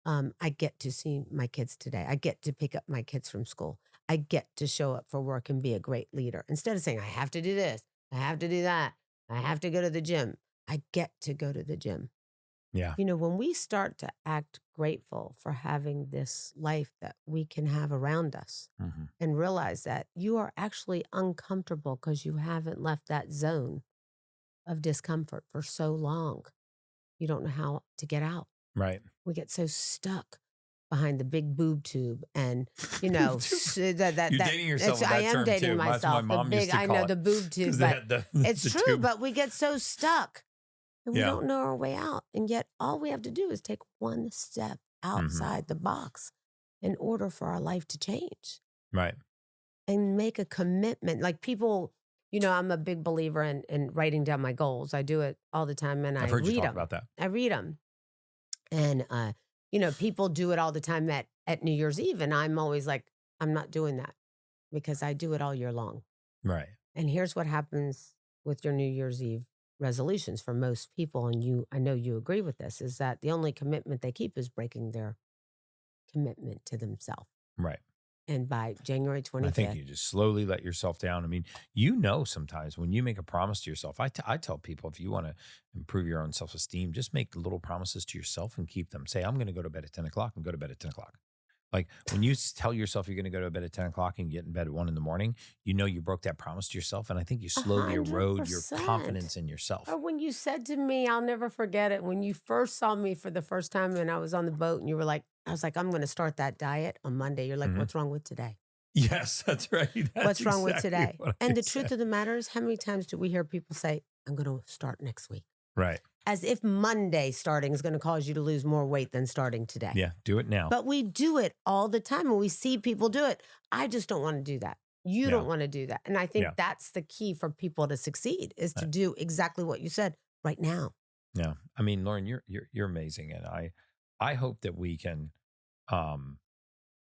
I get to see my kids today. I get to pick up my kids from school. I get to show up for work and be a great leader. Instead of saying, I have to do this, I have to do that, I have to go to the gym. I get to go to the gym. Yeah. When we start to act grateful for having this life that we can have around us Mm-hmm. and realize that you are actually uncomfortable because you haven't left that zone of discomfort for so long. You don't know how to get out. Right. We get so stuck behind the big boob tube, and You're dating yourself with that I am term, dating too. That's myself. what my mom the used big, to I call know it. the boob tube, 'Cause they but had the it's true. tube. But we get so stuck, and we Yeah. don't know our way out. And yet, all we have to do is take one step outside the box in order for our life to change Right. and make a commitment. Like people, I'm a big believer in writing down my goals. I do it all the time, and I've I heard you read talk them. about that. I read them. And, people do it all the time at New Year's Eve. And I'm always like, I'm not doing that because I do it all year long. Right. And here's what happens with your New Year's Eve resolutions for most people. And I know you agree with this, is that the only commitment they keep is breaking their commitment to themselves. Right. And by January 25th. I think you just slowly let yourself down. I mean, sometimes when you make a promise to yourself, I tell people, if you want to improve your own self-esteem, just make little promises to yourself and keep them. Say, I'm going to go to bed at 10 o'clock and go to bed at 10 o'clock. Like when you tell yourself you're going to go to bed at 10 o'clock and get in bed at 1 a.m, you broke that promise to yourself. And I think you slowly erode your 100%. confidence in yourself. Or when you said to me, I'll never forget it, when you first saw me for the first time and I was on the boat and you were like, I was like, I'm going to start that diet on Monday. You're like, Mhm. what's wrong with today? Yes, that's right. That's What's wrong with exactly today? what I And the said. truth of the matter is, how many times do we hear people say, I'm going to start next week? Right. As if Monday starting is going to cause you to lose more weight than starting today. Yeah. Do it now. But we do it all the time and we see people do it. I just don't want to do that. You don't want to do that. And I think that's the key for people to succeed, is to do exactly what you said right now. Yeah. I mean, Loren, you're amazing. And I hope that we can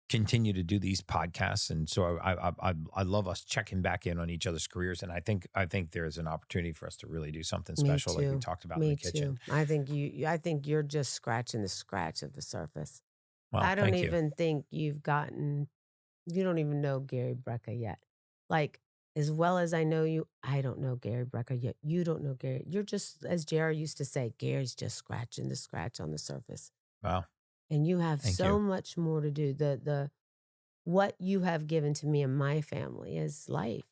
continue to do these podcasts. And so I love us checking back in on each other's careers. And I think there's an opportunity for us to really do something special, like we talked about in the kitchen. I think you're just scratching the scratch of the surface. Well, I don't thank you. even think you don't even know Gary Brecka yet. Like, as well as I know you, I don't know Gary Brecka yet. You don't know Gary. You're just, as JR used to say, Gary's just scratching the scratch on the surface. Wow. And you have Thank so you. much more to do. What you have given to me and my family is life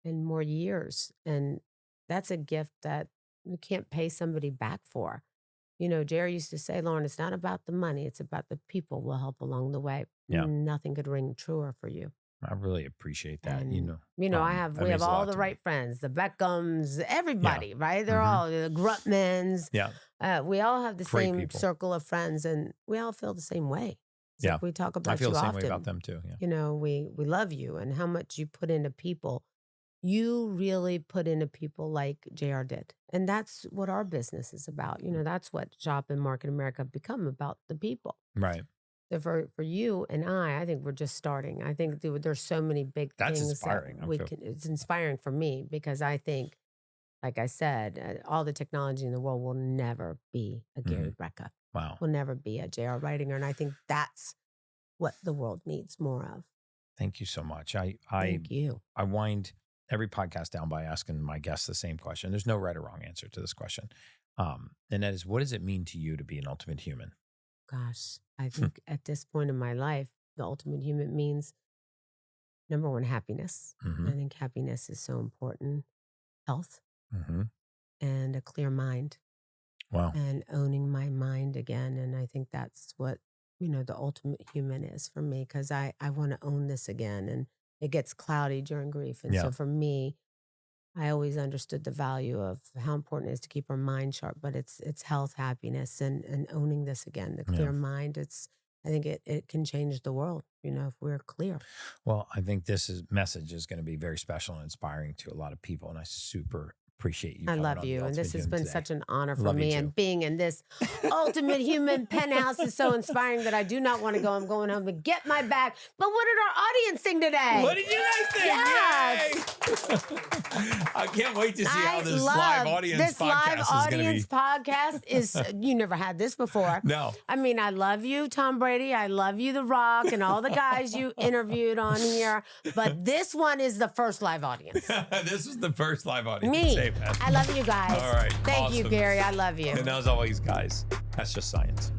and more years. And that's a gift that you can't pay somebody back for. Jerry used to say, Loren, it's not about the money. It's about the people we'll help along the way. Yeah. Nothing could ring truer for you. I really appreciate that. And, we we have have all the right friends, the Beckhams, everybody, right? They're Mhm. all the Grutmans. Yeah. We all have the Great same people. circle of friends, and we all feel the same way. It's Yeah. like we talk about I feel you the same often. way about them too. Yeah. We love you and how much you put into people. You really put into people like JR did. And that's what our business is about. That's what Shop and Market America become, about the people. Right. So for you and I think we're just starting. I think there's so many big That's things inspiring. that it's inspiring for me, because I think, like I said, all the technology in the world will never be a Gary Brecka. Wow. Will never be a JR Ridinger. And I think that's what the world needs more of. Thank you so much. Thank you. I wind every podcast down by asking my guests the same question. There's no right or wrong answer to this question. And that is, what does it mean to you to be an ultimate human? Gosh, I think at this point in my life, the ultimate human means, number one, happiness. Mhm. I think happiness is so important. Health Mm-hmm. and a clear mind, Wow. and owning my mind again. And I think that's what, the ultimate human is for me, because I want to own this again. And it gets cloudy during grief. And Yeah. so for me, I always understood the value of how important it is to keep our mind sharp, but it's health, happiness, and owning this again. The clear mind, I think it can change the world, if we're clear. Well, I think message is going to be very special and inspiring to a lot of people. And I super appreciate you. I coming love on you. The And this Ultimate has Human been today. such an honor for Love you me. too. And being in this ultimate human penthouse is so inspiring that I do not want to go. I'm going home to get my bag. But what did our audience think today? What did you guys think? Yes. Yay! I can't wait to see how this love live audience this podcast live is going to audience be. podcast is, you never had this before. No. I mean, I love you, Tom Brady. I love you, The Rock, and all the guys you interviewed on here. But this one is the first live audience. This was the first live audience. Me. Say, man. I love you guys. All right. Thank you, Awesome. Gary. I love you. And as always, guys, that's just science.